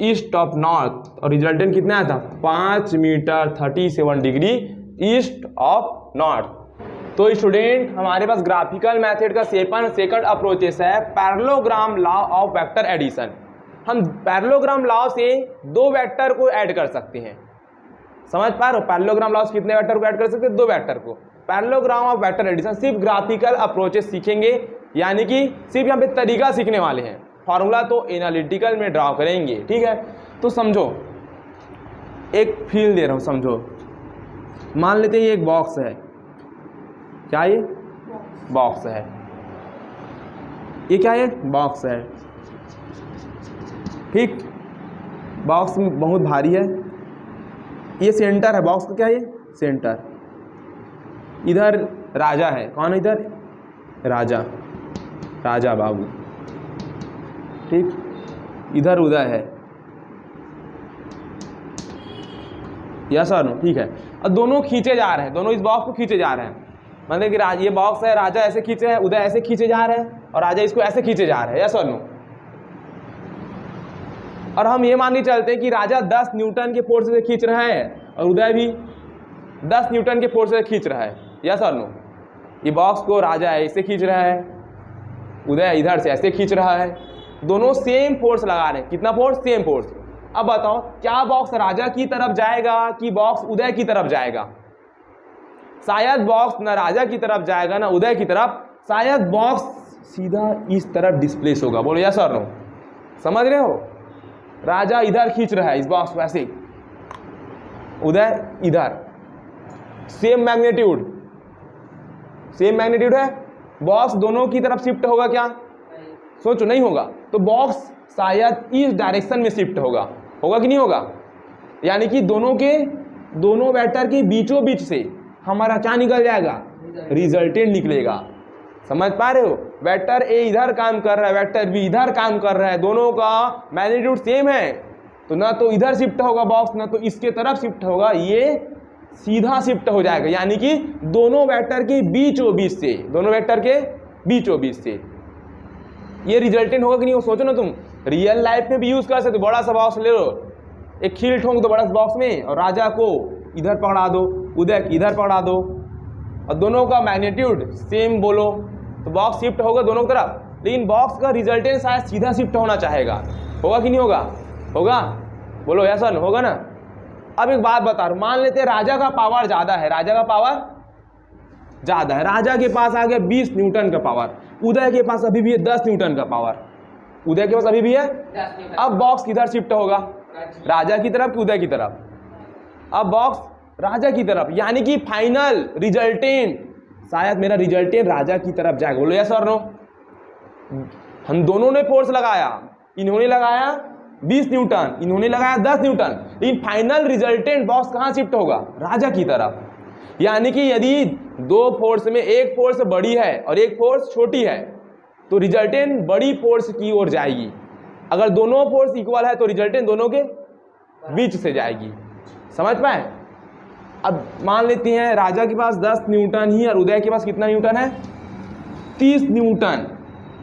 ईस्ट ऑफ नॉर्थ, और रिजल्टेंट कितना आया था? 5 metre 37 degree east of north. तो स्टूडेंट, हमारे पास ग्राफिकल मेथड का सेकंड अप्रोचेस है parallelogram law of vector addition. हम पैरेललोग्राम लॉ से 2 वेक्टर को ऐड कर सकते हैं। समझ पा रहे हो? पैरेललोग्राम लॉ से कितने वेक्टर को ऐड कर सकते हैं? 2 वेक्टर को। पैरेललोग्राम ऑफ वेक्टर एडिशन सिर्फ ग्राफिकल अप्रोचेस सीखेंगे, यानी कि सिर्फ यहाँ पे तरीका सीखने वाले हैं, फॉर्मूला तो एनालिटिकल में ड्रॉ करेंगे। ठीक है, तो समझो, एक फील दे रहा हूँ, समझो। मान लेते हैं ये एक बॉक्स है। क्या ये बॉक्स है? ये क्या है? बॉक्स है। ठीक, बॉक्स बहुत भारी है। ये सेंटर है बॉक्स का। क्या है? सेंटर। इधर राजा है। कौन है इधर? राजा, राजा बाबू। ठीक, इधर उदय है। यस और नो? ठीक है, और दोनों खींचे जा रहे हैं, दोनों इस बॉक्स को खींचे जा रहे हैं। मतलब कि ये बॉक्स है, राजा ऐसे खींचे है, उदय ऐसे खींचे जा रहे हैं, और राजा इसको ऐसे खींचे जा रहे हैं। यस और नो? और हम ये मान के चलते हैं कि राजा 10 न्यूटन के फोर्स से खींच रहा है और उदय भी 10 न्यूटन के फोर्स से खींच रहा है। यस और नो? ये बॉक्स को राजा ऐसे खींच रहा है, उदय इधर से ऐसे खींच रहा है, दोनों सेम फोर्स लगा रहे हैं। कितना फोर्स? Same force. अब बताओ, क्या बॉक्स राजा की तरफ जाएगा कि बॉक्स उदय की तरफ जाएगा? शायद बॉक्स ना राजा की तरफ जाएगा ना उदय की तरफ, शायद बॉक्स सीधा इस तरफ डिस्प्लेस होगा। बोलो यस और नो? समझ रहे हो? राजा इधर खींच रहा है इस बॉक्स को ऐसे, उदय इधर, सेम मैग्नीट्यूड, सेम मैग्नीट्यूड है। बॉक्स दोनों की तरफ शिफ्ट होगा क्या? नहीं होगा। तो बॉक्स शायद इस डायरेक्शन में शिफ्ट होगा। होगा कि नहीं होगा? यानी कि दोनों वेक्टर के बीचों बीच से हमारा क्या निकल जाएगा, रिजल्टेंट निकलेगा। समझ पा रहे हो, वेक्टर ए इधर काम कर रहा है, वेक्टर बी इधर काम कर रहा है, दोनों का मैग्नीट्यूड सेम है, तो ना तो इधर शिफ्ट होगा बॉक्स, ना तो इसके तरफ शिफ्ट होगा, ये सीधा शिफ्ट हो जाएगा। यानी कि दोनों वेक्टर के बीचों बीच से, दोनों वेक्टर के बीचों बीच से ये रिजल्टेंट होगा कि नहीं, वो सोचो ना तुम। रियल लाइफ में भी यूज कर सकते हो। बड़ा सा बॉक्स ले लो, एक खील ठोंक दो बड़ा सा बॉक्स में और राजा को इधर पकड़ा दो, उदय को इधर पकड़ा दो, और दोनों का मैग्नीट्यूड सेम बोलो, तो बॉक्स शिफ्ट होगा दोनों की तरफ। लेकिन बॉक्स का रिजल्टेंट शायद सीधा शिफ्ट होना चाहेगा, होगा कि नहीं होगा, होगा, बोलो ऐसा होगा ना। अब एक बात बता रहा हूं, मान लेते हैं राजा का पावर ज्यादा है, राजा का पावर ज्यादा है, राजा के पास आ गया 20 न्यूटन का पावर, उदय के पास अभी भी है 10 न्यूटन का पावर, उदय के पास अभी भी है। अब बॉक्स किधर शिफ्ट होगा, राजा की तरफ कि उदय की तरफ, अब बॉक्स राजा की तरफ, यानी कि फाइनल रिजल्टेंट शायद मेरा रिजल्टेंट राजा की तरफ जाएगा। बोलो यस और नो। हम दोनों ने फोर्स लगाया, इन्होंने लगाया 20 न्यूटन, इन्होंने लगाया 10 न्यूटन, लेकिन फाइनल रिजल्टेंट बॉक्स कहां शिफ्ट होगा, राजा की तरफ। यानी कि यदि दो फोर्स में एक फोर्स बड़ी है और एक फोर्स छोटी है, तो रिजल्टेंट बड़ी फोर्स की ओर जाएगी। अगर दोनों फोर्स इक्वल है तो रिजल्टेंट दोनों के बीच से जाएगी। समझ पाए। अब मान लेते हैं राजा के पास 10 न्यूटन ही और उदय के पास कितना न्यूटन है, 30 न्यूटन।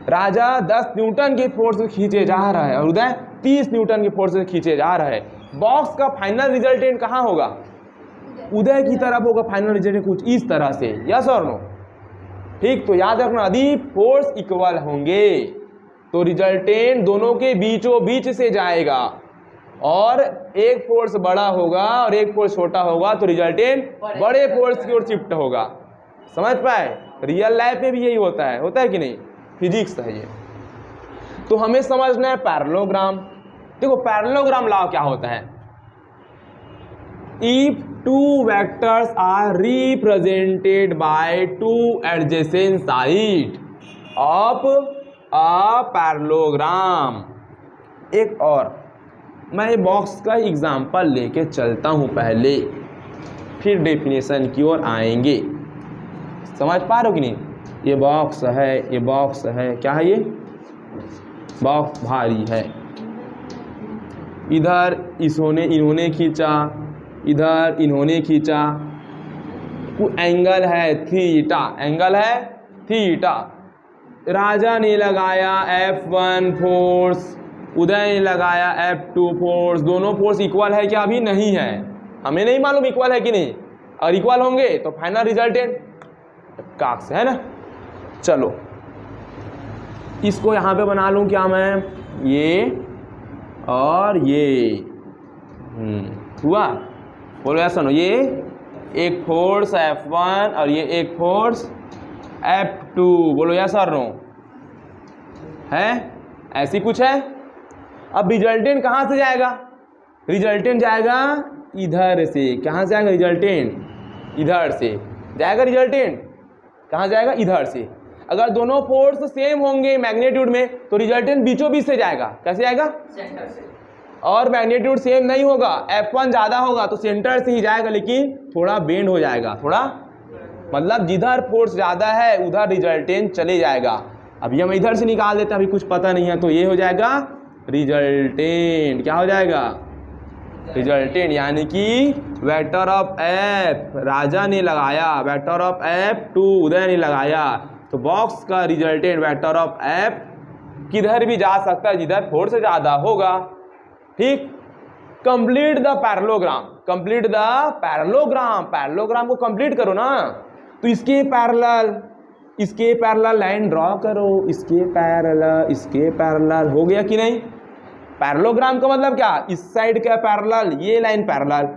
राजा 10 न्यूटन के फोर्स से खींचे जा रहा है और उदय 30 न्यूटन के फोर्स से खींचे जा रहा है। बॉक्स का फाइनल रिजल्टेंट कहाँ होगा, उदय की तरफ होगा। फाइनल रिजल्टेंट कुछ इस तरह से, यस और नो। ठीक, तो याद रखना यदि फोर्स इक्वल होंगे तो रिजल्टेंट दोनों के बीचों बीच से जाएगा, और एक फोर्स बड़ा होगा और एक फोर्स छोटा होगा तो रिजल्टेंट बड़े फोर्स की ओर शिफ्ट होगा। समझ पाए। रियल लाइफ में भी यही होता है कि नहीं, फिजिक्स है ये। तो हमें समझना है पैरेललोग्राम। देखो पैरेललोग्राम लॉ क्या होता है, if two vectors are represented by two adjacent side of a parallelogram. एक और मैं बॉक्स का एग्जांपल लेके चलता हूं पहले, फिर डेफिनेशन की ओर आएंगे। समझ पा रहे हो कि नहीं। ये बॉक्स है, ये बॉक्स है, क्या है ये बॉक्स भारी है, इधर इन्होंने खींचा, इधर इन्होंने खींचा, एंगल है थीटा, एंगल है थीटा। राजा ने लगाया F1 फोर्स, उदय ने लगाया F2 फोर्स। दोनों फोर्स इक्वल है क्या, अभी नहीं है, हमें नहीं मालूम इक्वल है कि नहीं। और इक्वल होंगे तो फाइनल रिजल्टेंट काक्स है ना। चलो इसको यहां पे बना लूं क्या मैं, ये और ये हुआ। बोलो ऐसा नो, ये एक फोर्स F1 और ये एक फोर्स F2। बोलो ऐसा नो है, ऐसी कुछ है। अब रिजल्टेंट कहां से जाएगा, रिजल्टेंट जाएगा इधर से। कहां से जाएगा रिजल्टेंट, इधर से जाएगा। रिजल्टेंट कहां जाएगा, इधर से। अगर दोनों फोर्स सेम होंगे मैग्नीट्यूड में तो रिजल्टेंट बीचों बीच से जाएगा। कैसे जाएगा, सेंटर से। और मैग्नीट्यूड सेम नहीं होगा, F1 ज्यादा होगा तो सेंटर से ही जाएगा, लेकिन थोड़ा बेंड हो जाएगा, थोड़ा मतलब जिधर फोर्स ज्यादा है उधर रिजल्टेंट चले जाएगा। अभी हम इधर से निकाल देते हैं, अभी कुछ पता नहीं है, तो ये हो जाएगा रिजल्टेंट। क्या हो जाएगा, रिजल्टेंट। यानी कि वेक्टर ऑफ F राजा ने लगाया, वेक्टर ऑफ F2 उदय ने लगाया, तो बॉक्स का रिजल्टेंट वेक्टर ऑफ F किधर भी जा सकता है जिधर फोर्स ज्यादा होगा। ठीक, complete the parallelogram, complete the parallelogram. Parallelogram को कंप्लीट करो ना, तो इसके पैरेलल लाइन ड्रॉ करो, इसके पैरेलल हो गया कि नहीं। पैरेललोग्राम का मतलब क्या, इस साइड का पैरेलल, ये लाइन पैरेलल,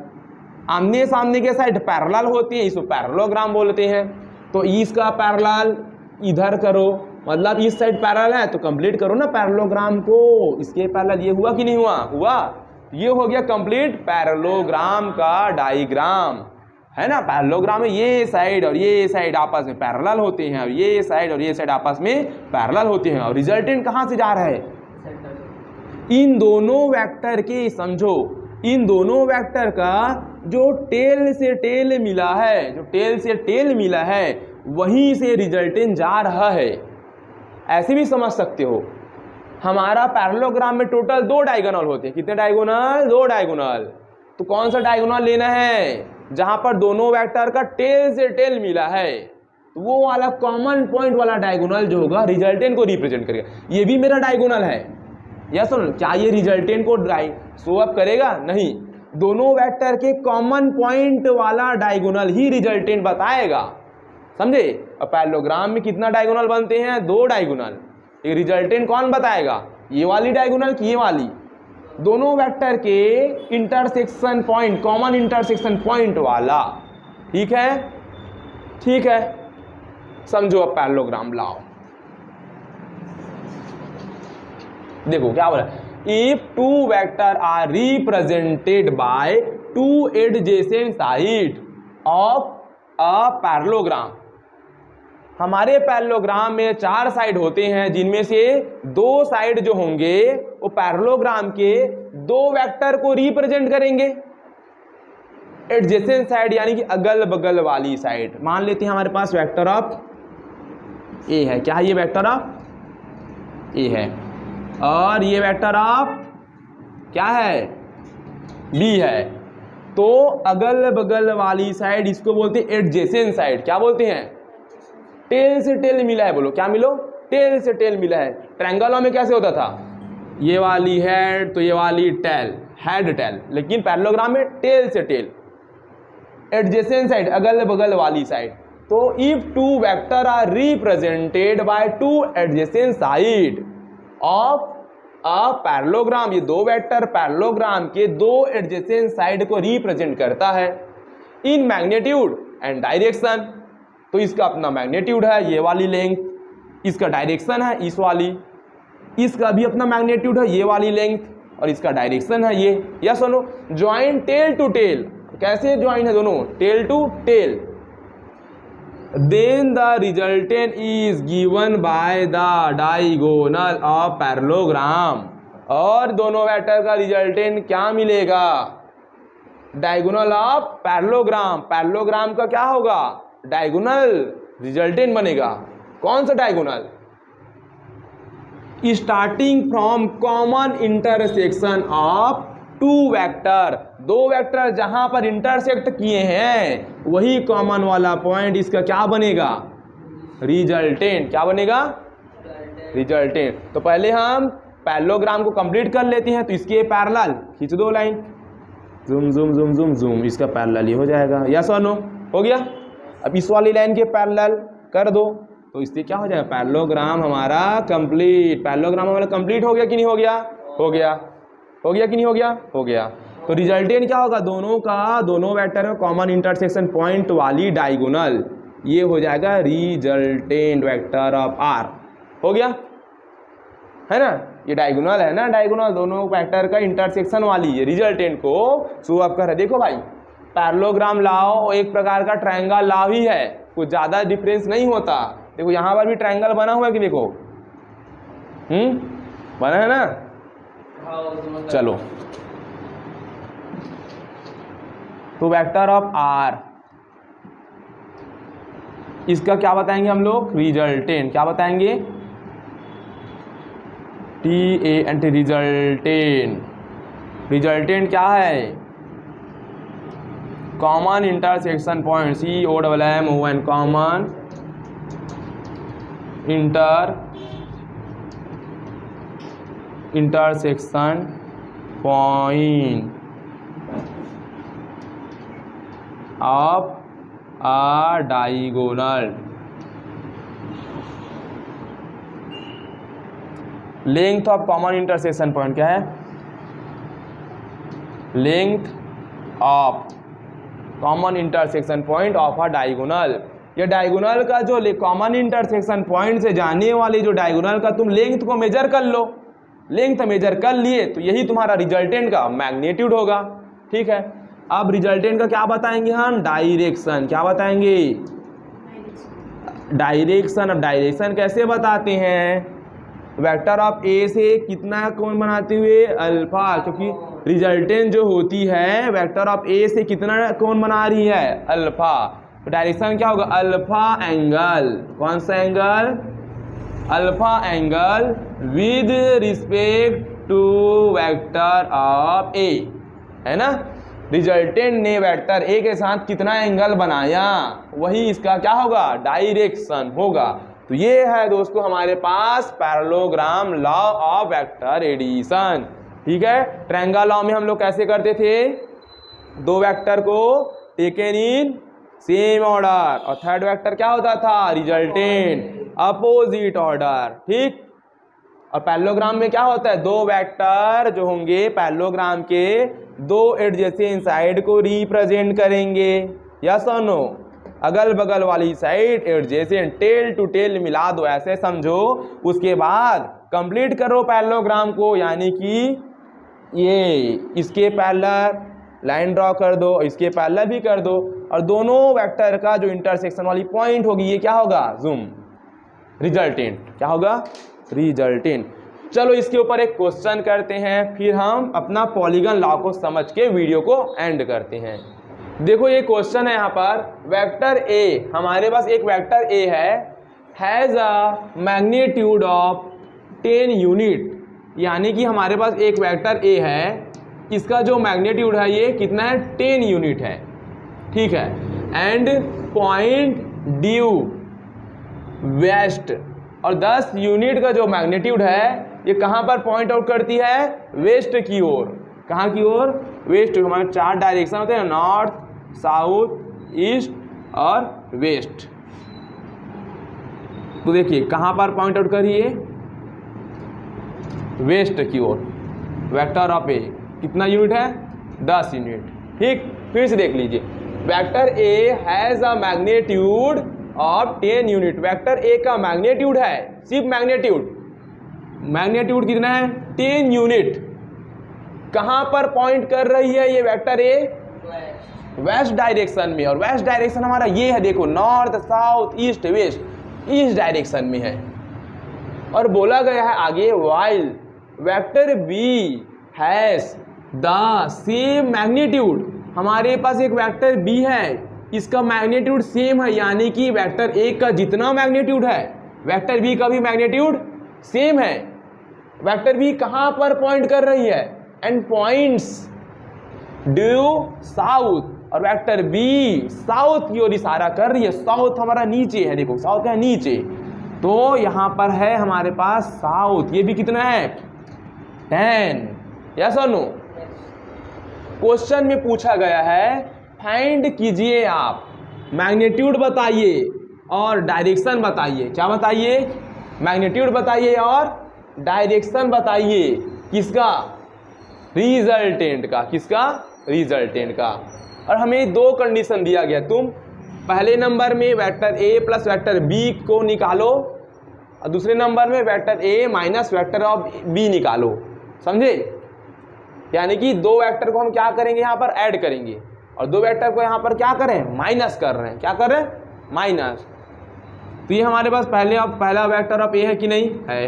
आमने सामने के साइड पैरेलल होती है, इसको पैरेललोग्राम बोलते हैं। तो इसका पैरेलल इधर करो, मतलब इस साइड पैरेलल है तो कंप्लीट करो ना पैरेललोग्राम को। इसके पैरेलल ये हुआ कि नहीं हुआ, हुआ। ये हो गया कंप्लीट पैरेललोग्राम का डायग्राम, है ना। पैरेललोग्राम में ये साइड और ये साइड आपस में पैरेलल होते हैं, और ये साइड और ये साइड आपस में पैरेलल होते हैं, और रिजल्टेंट कहां से जा रहा है, इन दोनों वेक्टर के समझो इन दोनों वेक्टर का जो टेल से टेल मिला है, जो टेल से टेल मिला है वहीं से रिजल्टेंट जा रहा है। ऐसे भी समझ सकते हो, हमारा पैरेललोग्राम में टोटल 2 डायगोनल होते हैं। कितने डायगोनल? 2 डायगोनल। तो कौन सा डायगोनल लेना है? जहां पर दोनों वेक्टर का टेल से टेल मिला है, तो वो वाला कॉमन पॉइंट वाला डायगोनल जो होगा रिजल्टेंट को रिप्रेजेंट करेगा। ये भी मेरा डायगोनल है, या सुन, क्या ये रिजल्टेंट को शो अप करेगा? नहीं, दोनों वेक्टर के कॉमन पॉइंट वाला डायगोनल ही रिजल्टेंट बताएगा, समझे? अब पैरेललोग्राम में कितना डायगोनल बनते हैं? 2 डायगोनल। ये रिजल्टेंट कौन बताएगा? ये वाली डायगोनल की ये वाली? दोनों वेक्टर के intersection point, common intersection point वाला। ठीक है, ठीक है, समझो। अब पैरेललोग्राम लाओ, देखो क्या बोला, if 2 vector are represented by 2 adjacent side of a parallelogram. हमारे पैरेललोग्राम में 4 साइड होते हैं, जिनमें से 2 साइड जो होंगे वो पैरेललोग्राम के 2 वेक्टर को रिप्रेजेंट करेंगे। एडजेसेंट साइड यानी कि अगल बगल वाली साइड। मान लेते हैं हमारे पास वेक्टर ऑफ ए है। क्या है ये? वेक्टर ऑफ ए है। और ये वेक्टर ऑफ क्या है? बी है। तो अगल बगल वाली साइड इसको बोलते हैं एडजेसेंट साइड। क्या बोलते हैं? टेल से टेल मिला है। बोलो क्या मिलो? टेल से टेल मिला है। ट्रायंगलों में कैसे होता था? ये वाली हेड तो ये वाली टेल, हेड टेल। लेकिन पैरेललोग्राम में टेल से टेल, एडजेसेंट साइड, अगल बगल वाली साइड। तो if 2 vector are represented by 2 adjacent side of a parallelogram, ये 2 वेक्टर पैरेललोग्राम के 2 एडजेसेंट साइड को रिप्रेजेंट करता है इन मैग्नीट्यूड एंड डायरेक्शन। तो इसका अपना मैग्नीट्यूड है ये वाली लेंथ, इसका डायरेक्शन है इस वाली, इसका भी अपना मैग्नीट्यूड है ये वाली लेंथ, और इसका डायरेक्शन है ये। या सुनो, ज्वाइन टेल टू टेल। कैसे ज्वाइन है दोनों? Tail to tail. Then the resultant is given by the diagonal of parallelogram. और दोनों वेक्टर का रिजल्टेंट क्या मिलेगा? Diagonal of parallelogram. पैरेललोग्राम का क्या होगा? डायगोनल रिजल्टेंट बनेगा। कौन सा diagonal? Starting from common intersection of 2 vector. 2 vector जहां पर इंटरसेक्ट किए हैं वही कॉमन वाला पॉइंट इसका क्या बनेगा? रिजल्टेंट। क्या बनेगा? रिजल्टेंट। तो पहले हम पैरेललोग्राम को कंप्लीट कर लेते हैं। तो इसके पैरेलल खींच दो line, zoom zoom zoom zoom zoom, इसका पैरेलल ही हो जाएगा। यस और नो? हो गया। अब इस वाली लाइन के पैरेलल कर दो, तो इससे क्या हो जाएगा? पैरेललोग्राम हमारा कंप्लीट। पैरेललोग्राम हमारा कंप्लीट हो गया कि नहीं हो गया? हो गया। हो गया कि नहीं हो गया? हो गया। तो रिजल्टेंट क्या होगा? दोनों का, दोनों वेक्टर में कॉमन इंटरसेक्शन पॉइंट वाली डायगोनल, ये हो जाएगा रिजल्टेंट वेक्टर ऑफ आर। हो गया है ना? ये डायगोनल है ना, डायगोनल दोनों वेक्टर का इंटरसेक्शन वाली, ये रिजल्टेंट को शो अप कर रहा है। देखो भाई, पैरेललोग्राम लाओ एक प्रकार का ट्रायंगल लाओ ही है, कुछ ज़्यादा डिफरेंस नहीं होता। देखो यहाँ पर भी ट्रायंगल बना हुआ है कि देखो, बना है ना? चलो, तो वेक्टर ऑफ आर, इसका क्या बताएंगे हम लोग? रिजल्टेंट। क्या बताएंगे? TANT, resultant. रिजल्टेंट क्या है? Common intersection point, COMMON, common intersection point of a diagonal. Length of common intersection point क्या है? Length of common intersection point of a diagonal. ये डायगोनल का जो कॉमन इंटरसेक्शन पॉइंट से जाने वाली जो डायगोनल का तुम लेंथ को मेजर कर लो, लेंथ मेजर कर लिए तो यही तुम्हारा रिजल्टेंट का मैग्नीट्यूड होगा। ठीक है, अब रिजल्टेंट का क्या बताएंगे हम? डायरेक्शन। क्या बताएंगे? डायरेक्शन। अब डायरेक्शन कैसे बताते हैं? वेक्टर ऑफ ए से कितना कोण बनाते हुए? अल्फा, क्योंकि रिजल्टेंट जो होती है वेक्टर ऑफ ए से कितना कोण बना रही है, अल्फा। तो डायरेक्शन क्या होगा, अल्फा एंगल। कौन सा angle, alpha angle with respect to vector of A, है ना। रिजल्टेंट ने वेक्टर ए के साथ कितना एंगल बनाया, वही इसका क्या होगा, डायरेक्शन होगा। तो ये है दोस्तों हमारे पास parallelogram law of vector addition. ठीक है, ट्रायंगल लॉ में हम लोग कैसे करते थे, दो वेक्टर को टेकन इन सेम ऑर्डर, और थर्ड वेक्टर क्या होता था, रिजल्टेंट अपोजिट ऑर्डर। ठीक, और पैरेललोग्राम में क्या होता है, दो वेक्टर जो होंगे पैरेललोग्राम के दो एडजेसेंट साइड को रिप्रेजेंट करेंगे, यस और नो। अगल बगल वाली side adjacent, tail to tail मिला दो, ऐसे समझो। उसके बाद कंप्लीट करो पैरेललोग्राम को, यानी कि ये इसके पैरेलल लाइन ड्रॉ कर दो, इसके पैरेलल भी कर दो, और दोनों वेक्टर का जो इंटरसेक्शन वाली पॉइंट होगी ये क्या होगा, जूम, रिजल्टेंट। क्या होगा, रिजल्टेंट। चलो इसके ऊपर एक क्वेश्चन करते हैं, फिर हम अपना पॉलीगन लॉ को समझ के वीडियो को एंड करते हैं। देखो ये क्वेश्चन है यहाँ पर, वेक्टर ए, हमारे पास एक वेक्टर ए है, has a magnitude of 10 unit, यानी कि हमारे पास एक वेक्टर ए है, इसका जो मैग्नीट्यूड है ये कितना है, 10 यूनिट है। ठीक है, एंड पॉइंट ड्यू वेस्ट, और 10 यूनिट का जो मैग्नीट्यूड है ये कहाँ पर पॉइंट आउट करती है, वेस्ट की ओर। कहाँ की ओर, वेस्ट। हमारे 4 डायरेक्शन होते हैं, नॉर्थ, साउथ, ईस्ट और वेस्ट। तो देखिए कहाँ पर पॉइंट आउट कर रही है, वेस्ट की ओर। वेक्टर ऑफ ए कितना यूनिट है, 10 यूनिट। ठीक, फिर से देख लीजिए, vector A has a magnitude of 10 unit. Vector A का मैग्नीट्यूड है, सिर्फ मैग्नीट्यूड, मैग्नीट्यूड कितना है, 10 यूनिट। कहां पर पॉइंट कर रही है ये वेक्टर ए, वेस्ट डायरेक्शन में, और वेस्ट डायरेक्शन हमारा ये है, देखो north, south, east, west, east direction में है। और बोला गया है आगे, while vector B has the same magnitude, हमारे पास एक वेक्टर बी है, इसका मैग्नीट्यूड सेम है, यानी कि वेक्टर ए का जितना मैग्नीट्यूड है वेक्टर बी का भी मैग्नीट्यूड सेम है। वेक्टर बी कहां पर पॉइंट कर रही है, एंड पॉइंट्स ड्यू साउथ, और वेक्टर बी साउथ की ओर इशारा कर रही है। साउथ हमारा नीचे है, देखो साउथ है नीचे, तो यहां पर है हमारे पास साउथ। ये भी कितना है, 10, यस और नो। क्वेश्चन में पूछा गया है, फाइंड कीजिए आप, मैग्नीट्यूड बताइए और डायरेक्शन बताइए। क्या बताइए, मैग्नीट्यूड बताइए और डायरेक्शन बताइए, किसका, रिजल्टेंट का। किसका, रिजल्टेंट का। और हमें दो कंडीशन दिया गया, तुम पहले नंबर में vector A plus vector B को निकालो, और दूसरे नंबर में vector A minus vector of B निकालो। समझे, यानी कि दो वेक्टर को हम क्या करेंगे, यहाँ पर ऐड करेंगे, और दो वेक्टर को यहाँ पर क्या करें, माइनस कर रहे हैं। क्या कर रहे हैं, माइनस। तो ये हमारे पास पहला वेक्टर ऑफ ए है कि नहीं है,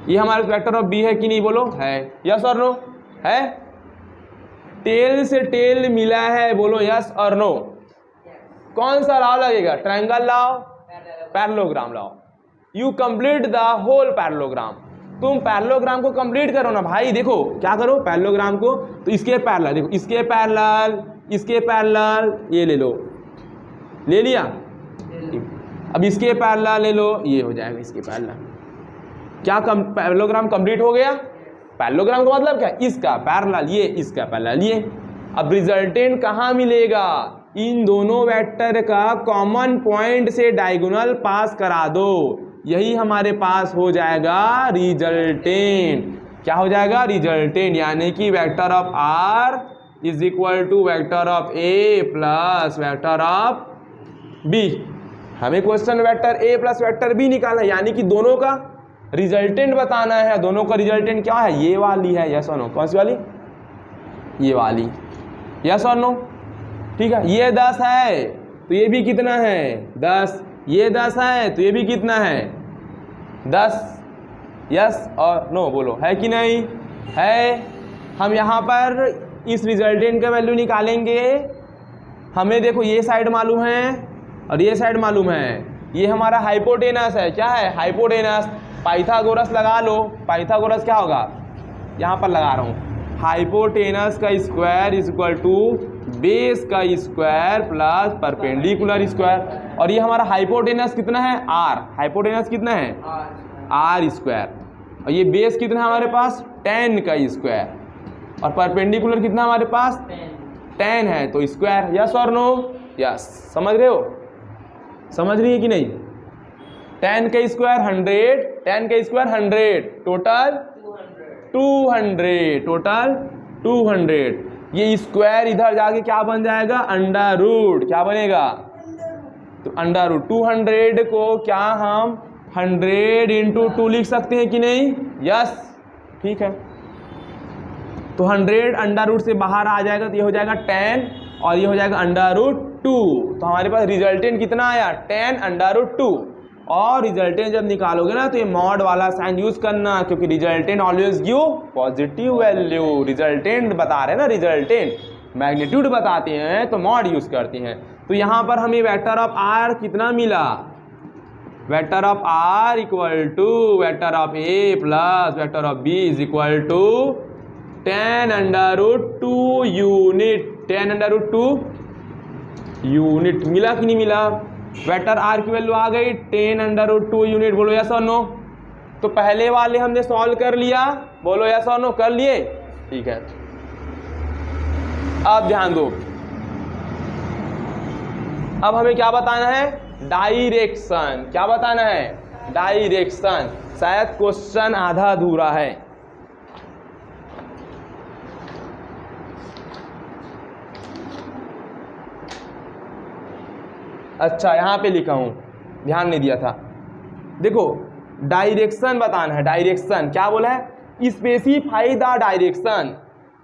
ये हमारे वेक्टर ऑफ बी है कि नहीं, बोलो है, यस और नो है। टेल से टेल मिला है, बोलो यस और नो। कौन सा लॉ लगेगा, triangle law, parallelogram law. You complete the whole parallelogram, तुम पैरेललोग्राम को कंप्लीट करो ना भाई। देखो क्या करो, पैरेललोग्राम को, तो इसके पैरेलल, देखो इसके पैरेलल, इसके पैरेलल, ये ले लो, ले लिया। अब इसके पैरेलल ले लो, ये हो जाएगा इसके पैरेलल। क्या पैरेललोग्राम कंप्लीट हो गया। पैरेललोग्राम का मतलब क्या, इसका पैरेलल ये, इसका पैरेलल ये। अब रिजल्टेंट कहाँ मिलेगा, इन दोनों वेक्टर का कॉमन पॉइंट से डायगोनल पास करा दो, यही हमारे पास हो जाएगा रिजल्टेंट। क्या हो जाएगा, रिजल्टेंट, यानी कि vector of R is equal to vector of A plus vector of B. हमें question vector A plus vector B निकालना है, यानी कि दोनों का रिजल्टेंट बताना है। दोनों का रिजल्टेंट क्या है, ये वाली है, यस और नो। कौन सी वाली, ये वाली, यस और नो। ठीक है, ये 10 है तो ये भी कितना है, 10। ये 10 है तो ये भी कितना है, 10। यस और नो बोलो, है कि नहीं है, हम यहाँ पर इस रिजल्टेंट का वैल्यू निकालेंगे। हमें देखो ये साइड मालूम है और ये साइड मालूम है, ये हमारा हाइपोटेनस है। क्या है? हाइपोटेनस। पाइथागोरस लगा लो। पाइथागोरस क्या होगा? यहाँ पर लगा रहा हूँ, हाइपोटेनस का square is equal to base का स्क्वायर प्लस परपेंडिकुलर स्क्वायर। और ये हमारा हाइपोटेनस कितना है? आर। हाइपोटेनस कितना है? R square. और ये बेस कितना है हमारे पास? 10 का स्क्वायर। और परपेंडिकुलर कितना हमारे पास? 10 है, तो स्क्वायर। यस और नो? यस। समझ रहे हो? समझ रही है कि नहीं? 10 का स्क्वायर 100, 10 का स्क्वायर 100, टोटल 200, टोटल 200। ये स्क्वायर इधर जाके क्या बन जाएगा? Under root. क्या बनेगा? तो अंडर रूट 200 को क्या हम 100 इंटू 2 लिख सकते हैं कि नहीं? यस, ठीक है। तो 100 अंडर रूट से बाहर आ जाएगा, तो ये हो जाएगा 10 और ये हो जाएगा अंडर रूट 2। तो हमारे पास रिजल्टेंट कितना आया? 10 अंडर रूट 2। और रिजल्टेंट जब निकालोगे ना तो ये मॉड वाला साइन यूज करना, क्योंकि resultant always give positive value. Resultant बता रहे हैं ना, रिजल्टेंट मैग्नीट्यूड बताते हैं तो मॉड यूज करते हैं। तो यहाँ पर हमें वेक्टर ऑफ आर कितना मिला? Vector of R equal to vector of A plus vector of B is equal to 10 under root 2 unit. 10 under root 2 unit. मिला कि नहीं मिला? वेक्टर आर की वैल्यू आ गई 10 अंडर रूट 2 यूनिट। बोलो यस और नो? तो पहले वाले हमने सॉल्व कर लिया। बोलो यस और नो? कर लिए? ठीक है। अब ध्यान दो, अब हमें क्या बताना है? डायरेक्शन। क्या बताना है? डायरेक्शन। शायद क्वेश्चन आधा अधूरा है। अच्छा, यहां पे लिखा हूं, ध्यान नहीं दिया था। देखो, डायरेक्शन बताना है। डायरेक्शन क्या बोला है? Specify the direction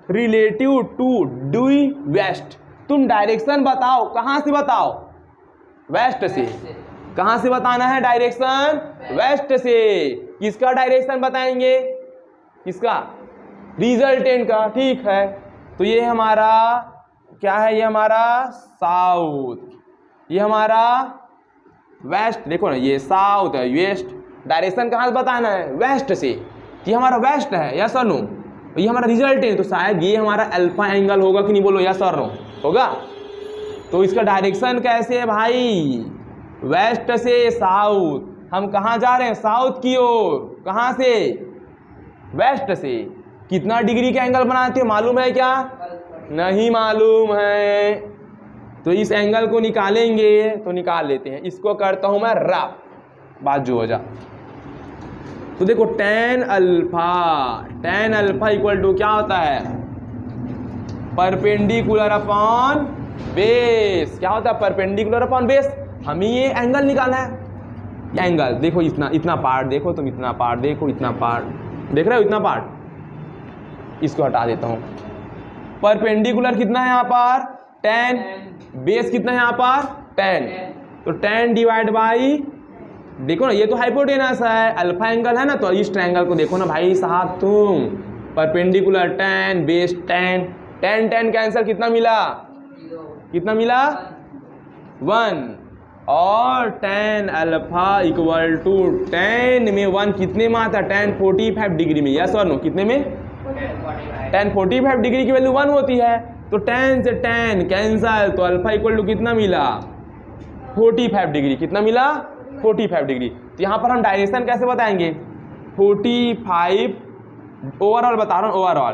relative to due west. तुम डायरेक्शन बताओ, कहां से बताओ? वेस्ट से। कहां से बताना है डायरेक्शन? वेस्ट से। किसका डायरेक्शन बताएंगे? किसका? रिजल्टेंट का। ठीक है, तो ये हमारा क्या है? ये हमारा साउथ, ये हमारा वेस्ट। देखो ना, ये साउथ है, वेस्ट। डायरेक्शन कहाँ से बताना है? वेस्ट से। ये हमारा वेस्ट है, यस और नो? ये हमारा रिजल्ट है, तो शायद ये हमारा अल्फा एंगल होगा कि नहीं? बोलो यस और नो? होगा। तो इसका डायरेक्शन कैसे है भाई? वेस्ट से साउथ। हम कहाँ जा रहे हैं? साउथ की ओर। कहाँ से? वेस्ट से। कितना डिग्री का एंगल बनाते हो मालूम है क्या? नहीं मालूम है। तो इस एंगल को निकालेंगे, तो निकाल लेते हैं। इसको करता हूं मैं रफ, बात जो हो जा। तो देखो tan अल्फा इक्वल टू क्या होता है? Perpendicular upon base. क्या होता है? Perpendicular upon base. हमें ये एंगल निकालना है। ये एंगल देखो, इतना पार्ट देखो तुम, इतना पार्ट देखो, इतना पार्ट देख रहे हो, इतना पार्ट। इसको हटा देता हूं। परपेंडिकुलर कितना है यहाँ पर? 10। बेस कितना है यहाँ पर? 10। तो 10 डिवाइड बाई, देखो ना, ये तो हाइपोटेनस है, अल्फा एंगल है ना, तो इस ट्रायंगल को देखो ना भाई साहब तुम। परपेंडिकुलर 10, बेस 10, 10 10 कैंसर, कितना मिला? कितना मिला? 1। और tan अल्फा इक्वल टू 10 में 1 कितने में आता है? tan 45 डिग्री में। यस और नो? कितने में? tan 45 डिग्री की वैल्यू 1 होती है। तो tan से tan कैंसल, तो अल्फा इक्वल टू कितना मिला? 45 डिग्री। कितना मिला? 45 डिग्री। तो यहाँ पर हम डायरेक्शन कैसे बताएंगे? 45 ओवरऑल बता रहा हूँ, overall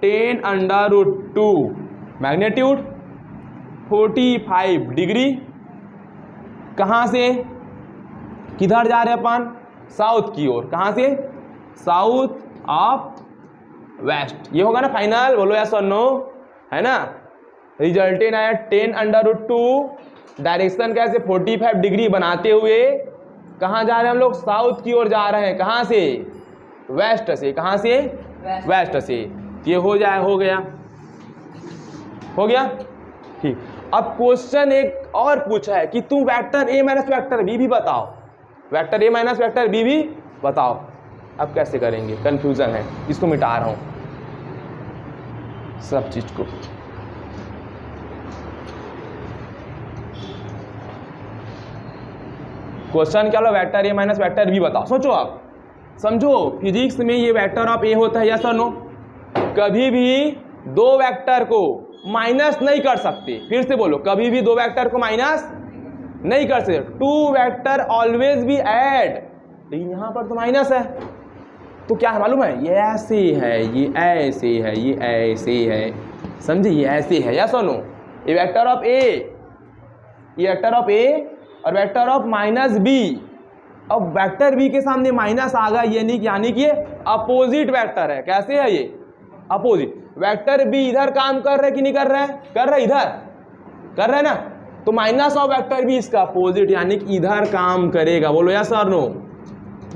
10 under root 2 magnitude 45 degree. कहाँ से किधर जा रहे हैं अपन? साउथ की ओर। कहाँ से? South of west. ये होगा ना फाइनल? बोलो यस और नो? है ना? रिजल्टेंट आया 10 अंडर रूट 2। डायरेक्शन कैसे? 45 डिग्री बनाते हुए कहाँ जा रहे हैं हम लोग? साउथ की ओर जा रहे हैं। कहाँ से? वेस्ट से। कहाँ से? वेस्ट से। ये हो जाए, हो गया, हो गया। ठीक। अब क्वेश्चन एक और पूछा है कि तू vector A minus vector B भी बताओ। Vector A minus vector B भी बताओ। अब कैसे करेंगे? कंफ्यूजन है, इसको मिटा रहा हूं। सब चीज को। क्वेश्चन क्या लो, vector A minus vector B बताओ। सोचो आप, समझो फिजिक्स में ये वेक्टर ऑफ ए होता है, यस और नो। कभी भी दो वेक्टर को माइनस नहीं कर सकते। फिर से बोलो, कभी भी दो वेक्टर को माइनस नहीं कर सकते। Two vector always be add, लेकिन यहां पर तो माइनस है, तो क्या है मालूम है, ये ऐसे है, ये ऐसे है, ये ऐसे है, समझे, ये ऐसे है, यस और नो। ये वेक्टर ऑफ ए, ये वेक्टर ऑफ ए और वेक्टर ऑफ माइनस बी। अब वेक्टर बी के सामने माइनस आ गया, यानी कि ये अपोजिट वेक्टर है। कैसे है ये, अपोजिट। वेक्टर बी इधर काम कर रहा है कि नहीं कर रहा है, कर रहा है, इधर कर रहा है ना, तो माइनस ऑफ वेक्टर बी इसका अपोजिट, यानी कि इधर काम करेगा। बोलो यस और no,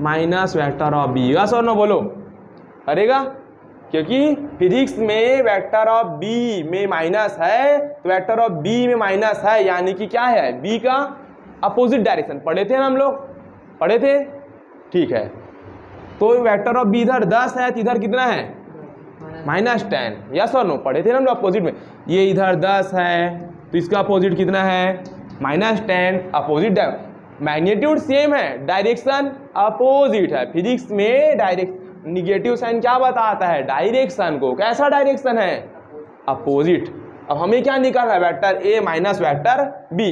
minus vector of B, yes और नो बोलो, करेगा। क्योंकि फिजिक्स में वेक्टर ऑफ बी में माइनस है, तो वेक्टर ऑफ बी में माइनस है, यानी कि क्या है, बी का अपोजिट डायरेक्शन। पढ़े थे ना हम लोग, पढ़े थे, ठीक है। तो वेक्टर ऑफ बी इधर 10 है, तो इधर कितना है, -10, यस और नो, पढ़े थे ना हम लोग अपोजिट में। ये इधर 10 है, तो इसका अपोजिट कितना है, -10, अपोजिट। मैग्नीट्यूड सेम है, डायरेक्शन अपोजिट है। फिजिक्स में डायरेक्ट निगेटिव साइन क्या बताता है, डायरेक्शन को। कैसा डायरेक्शन है, अपोजिट। अब हमें क्या निकालना है, vector A minus vector B.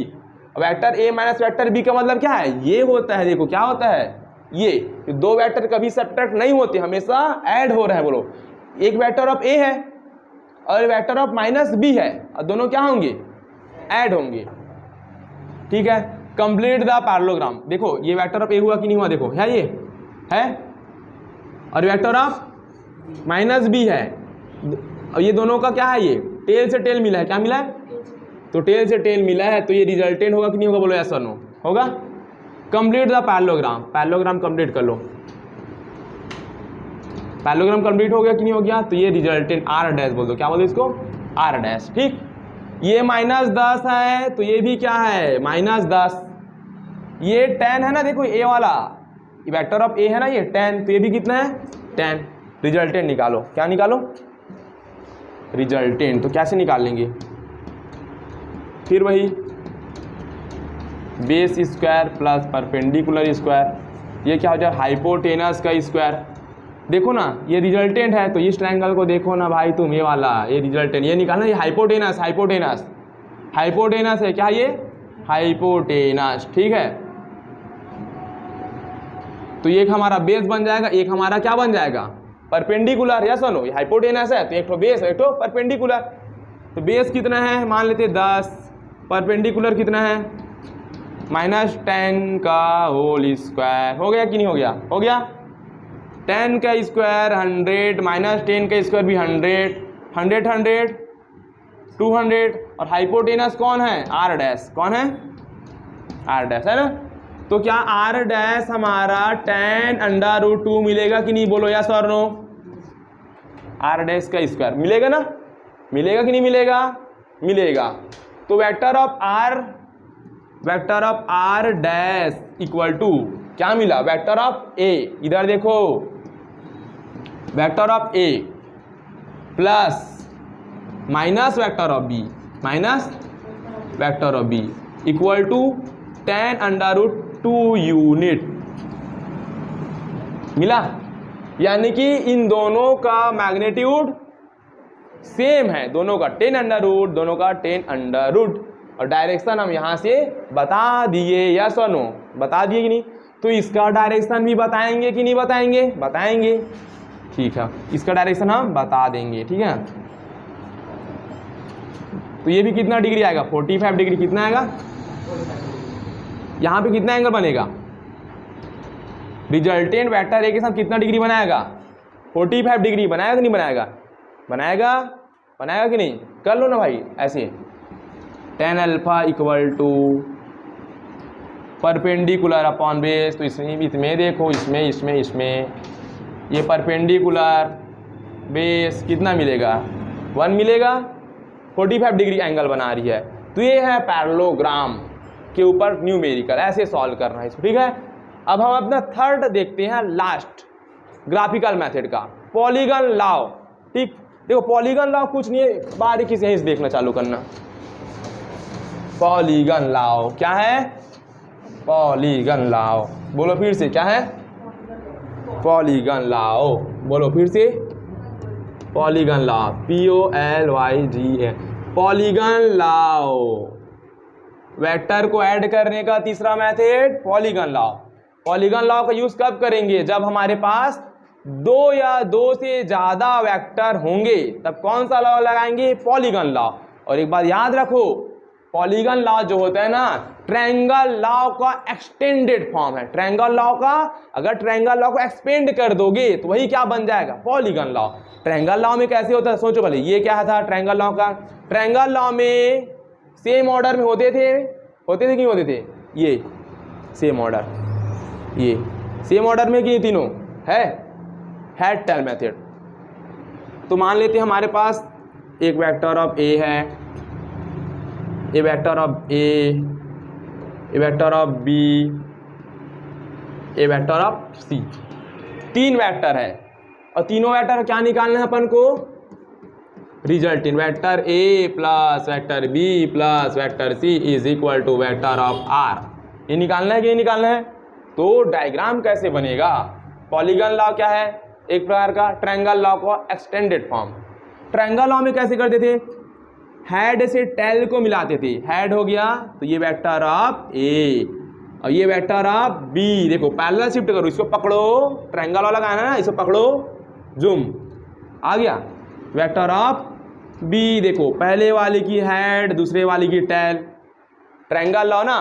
Vector A minus vector B का मतलब क्या है, ये होता है, देखो क्या होता है, ये दो वेक्टर कभी सब्ट्रैक्ट नहीं होते, हमेशा ऐड हो रहे हैं। बोलो, एक वेक्टर ऑफ ए है और वेक्टर ऑफ माइनस बी है, और दोनों क्या होंगे, ऐड होंगे, ठीक है। Complete the parallelogram. देखो ये वेक्टर ऑफ ए हुआ कि नहीं हुआ, देखो है, ये है, और वेक्टर ऑफ माइनस बी है, और ये दोनों का क्या है, ये टेल से टेल मिला है। क्या मिला है, तो टेल से टेल मिला है, तो ये रिजल्टेंट होगा कि नहीं होगा, बोलो यस और नो, होगा। Complete the parallelogram, parallelogram complete कर लो। पैरेललोग्राम कंप्लीट हो गया कि नहीं हो गया, तो ये रिजल्टेंट आर डैश बोल दो। क्या बोल दो इसको, आर डैश, ठीक। ये -10 है, तो ये भी क्या है, -10। ये 10 है ना, देखो ए वाला, ये वेक्टर ऑफ ए है ना, ये 10, तो ये भी कितना है, 10। रिजल्टेंट निकालो, क्या निकालो, रिजल्टेंट। तो कैसे निकाल लेंगे, फिर वही base square plus perpendicular square, ये क्या हो जाए, हाइपोटेनस का स्क्वायर। देखो ना, ये रिजल्टेंट है, तो इस ट्रायंगल को देखो ना भाई तुम, ये वाला, ये रिजल्टेंट, ये निकालना, ये हाइपोटेनस, हाइपोटेनस, हाइपोटेनस है क्या, ये हाइपोटेनस, ठीक है। तो एक हमारा बेस बन जाएगा, एक हमारा क्या बन जाएगा, परपेंडिकुलर, यस और नो। ये हाइपोटेनस है, तो एक तो बेस, एक तो परपेंडिकुलर। तो बेस कितना है, मान लेते 10, परपेंडिकुलर कितना है, -10 का होल स्क्वायर। हो गया कि नहीं हो गया, हो गया। 10 का स्क्वायर 100, -10 का स्क्वायर भी 100, 100 100 200, और हाइपोटेनस कौन है, आर डैश, कौन है, आर डैश, है ना। तो क्या आर डैश हमारा tan√2 मिलेगा कि नहीं, बोलो यस और नो। आर डैश का स्क्वायर मिलेगा ना, मिलेगा कि नहीं मिलेगा, मिलेगा। तो vector of R dash equal to क्या मिला, वेक्टर ऑफ ए, इधर देखो, vector of A plus minus vector of B, minus vector of B equal to tan√2 unit मिला। यानी कि इन दोनों का मैग्नीट्यूड सेम है, दोनों का 10√, दोनों का 10√, और डायरेक्शन हम यहां से बता दिए, यस और नो, बता दिए कि नहीं। तो इसका डायरेक्शन भी बताएंगे कि नहीं बताएंगे, बताएंगे, ठीक है। इसका डायरेक्शन हम बता देंगे, ठीक है। तो ये भी कितना डिग्री आएगा, 45 डिग्री। कितना आएगा, यहां पे कितना एंगल बनेगा, रिजल्टेंट वेक्टर ए के साथ कितना डिग्री बनाएगा, 45 डिग्री बनाएगा कि नहीं बनाएगा, बनाएगा, बनाएगा कि नहीं, कर लो ना भाई ऐसे। tan alpha equal to perpendicular upon base, तो इसमें देखो, इसमें ये परपेंडिकुलर बेस कितना मिलेगा, 1 मिलेगा, 45 डिग्री एंगल बना रही है। तो ये है पैरेललोग्राम के ऊपर न्यूमेरिकल, ऐसे सॉल्व करना है, ठीक है। अब हम अपना थर्ड देखते हैं, लास्ट ग्राफिकल मेथड का, पॉलीगन लॉ, ठीक। देखो पॉलीगन लॉ कुछ नहीं है, बारीकी से ही देखना चालू करना। पॉलीगन लॉ क्या है? पॉलीगन लॉ, बोलो फिर से, क्या है? पॉलीगन लॉ, बोलो फिर से, polygon law, POLYGN, polygon law. Vector को ऐड करने का तीसरा method polygon law. Polygon law का यूज कब करेंगे? जब हमारे पास दो या दो से ज्यादा वेक्टर होंगे, तब कौन सा लॉ लगाएंगे? Polygon law. और एक बात याद रखो, पॉलीगन लॉ जो होता है ना, ट्रायंगल लॉ का एक्सटेंडेड फॉर्म है। ट्रायंगल लॉ का अगर ट्रायंगल लॉ को एक्सपेंड कर दोगे तो वही क्या बन जाएगा? Polygon law. ट्रायंगल लॉ में कैसे होता है? सोचो भले, ये क्या था ट्रायंगल लॉ का? ट्रायंगल लॉ में सेम ऑर्डर में होते थे कि नहीं होते थे? ये सेम ऑर्डर, ये सेम ऑर्डर में कि तीनों है? Head tail method. तो मान लेते हैं हमारे पास एक वेक्टर ऑफ ए है, a vector of A, a vector of B, a vector of C. तीन वेक्टर है और तीनों वेक्टर क्या निकालना है अपन को? Resultant vector A plus vector B plus vector C is equal to vector of R. ये निकालना है कि नहीं निकालना है? तो डायग्राम कैसे बनेगा? पॉलीगन लॉ क्या है? एक प्रकार का ट्रायंगल लॉ का एक्सटेंडेड फॉर्म। ट्रायंगल लॉ में कैसे करते थे? हेड से टेल को मिलाते थे। हेड हो गया तो ये वेक्टर ऑफ ए और ये वेक्टर ऑफ बी। देखो पैरेलल शिफ्ट करो, इसको पकड़ो, ट्रायंगल लॉ लगाना है ना, इसको पकड़ो, जूम आ गया। वेक्टर ऑफ बी, देखो पहले वाले की हेड, दूसरे वाले की टेल। ट्रायंगल लॉ ना,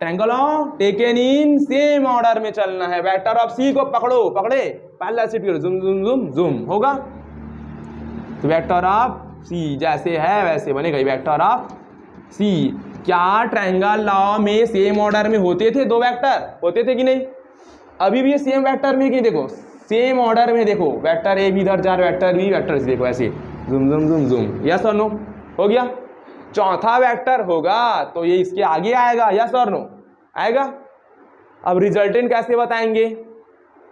triangle law taken in same order में चलना है। वेक्टर ऑफ सी को पकड़ो, पकड़े, पैरेलल शिफ्ट करो, जूम जूम जूम जूम, होगा तो वेक्टर ऑफ सी जैसे है वैसे बनेगा वेक्टर ऑफ सी। क्या ट्रायंगल लॉ में सेम ऑर्डर में होते थे दो वेक्टर? होते थे कि नहीं? अभी भी ये सेम वेक्टर में, कि देखो सेम ऑर्डर में, देखो वेक्टर ए भी इधर जा रहा है, वेक्टर बी, वेक्टर सी, देखो ऐसे zoom zoom zoom zoom. Yes और नो? हो गया। चौथा वेक्टर होगा तो ये इसके आगे आएगा। यस और नो? आएगा। अब रिजल्टेंट कैसे बताएंगे?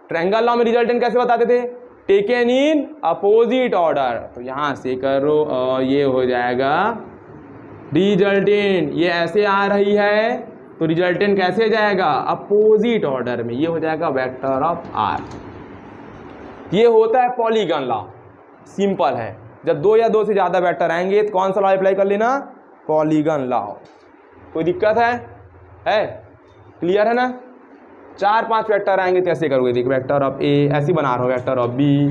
ट्रायंगल लॉ में रिजल्टेंट कैसे बताते थे? Taken in opposite order. तो यहां से करो और ये हो जाएगा रिजल्टेंट। ये ऐसे आ रही है तो रिजल्टेंट कैसे जाएगा? अपोजिट ऑर्डर में। ये हो जाएगा वेक्टर ऑफ आर। ये होता है पॉलीगन लॉ। सिंपल है। जब दो या दो से ज्यादा वेक्टर आएंगे तो कौन सा लॉ अप्लाई कर लेना? Polygon law. कोई दिक्कत है? क्लियर है ना? चार पांच वेक्टर आएंगे तो ऐसे करोगे, देख वेक्टर ऑफ ए ऐसे बना रहा हूँ, vector of B,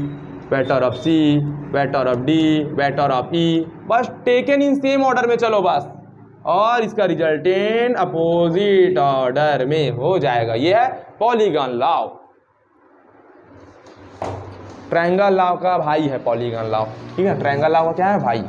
vector of C, vector of D, vector of E, बस टेकन इन सेम ऑर्डर में चलो बस, और इसका रिजल्टेंट अपोजिट ऑर्डर में हो जाएगा। ये है पॉलीगन लॉ। ट्रायंगल लॉ का भाई है पॉलीगन लॉ, ठीक है? ट्रायंगल लॉ का क्या है? भाई।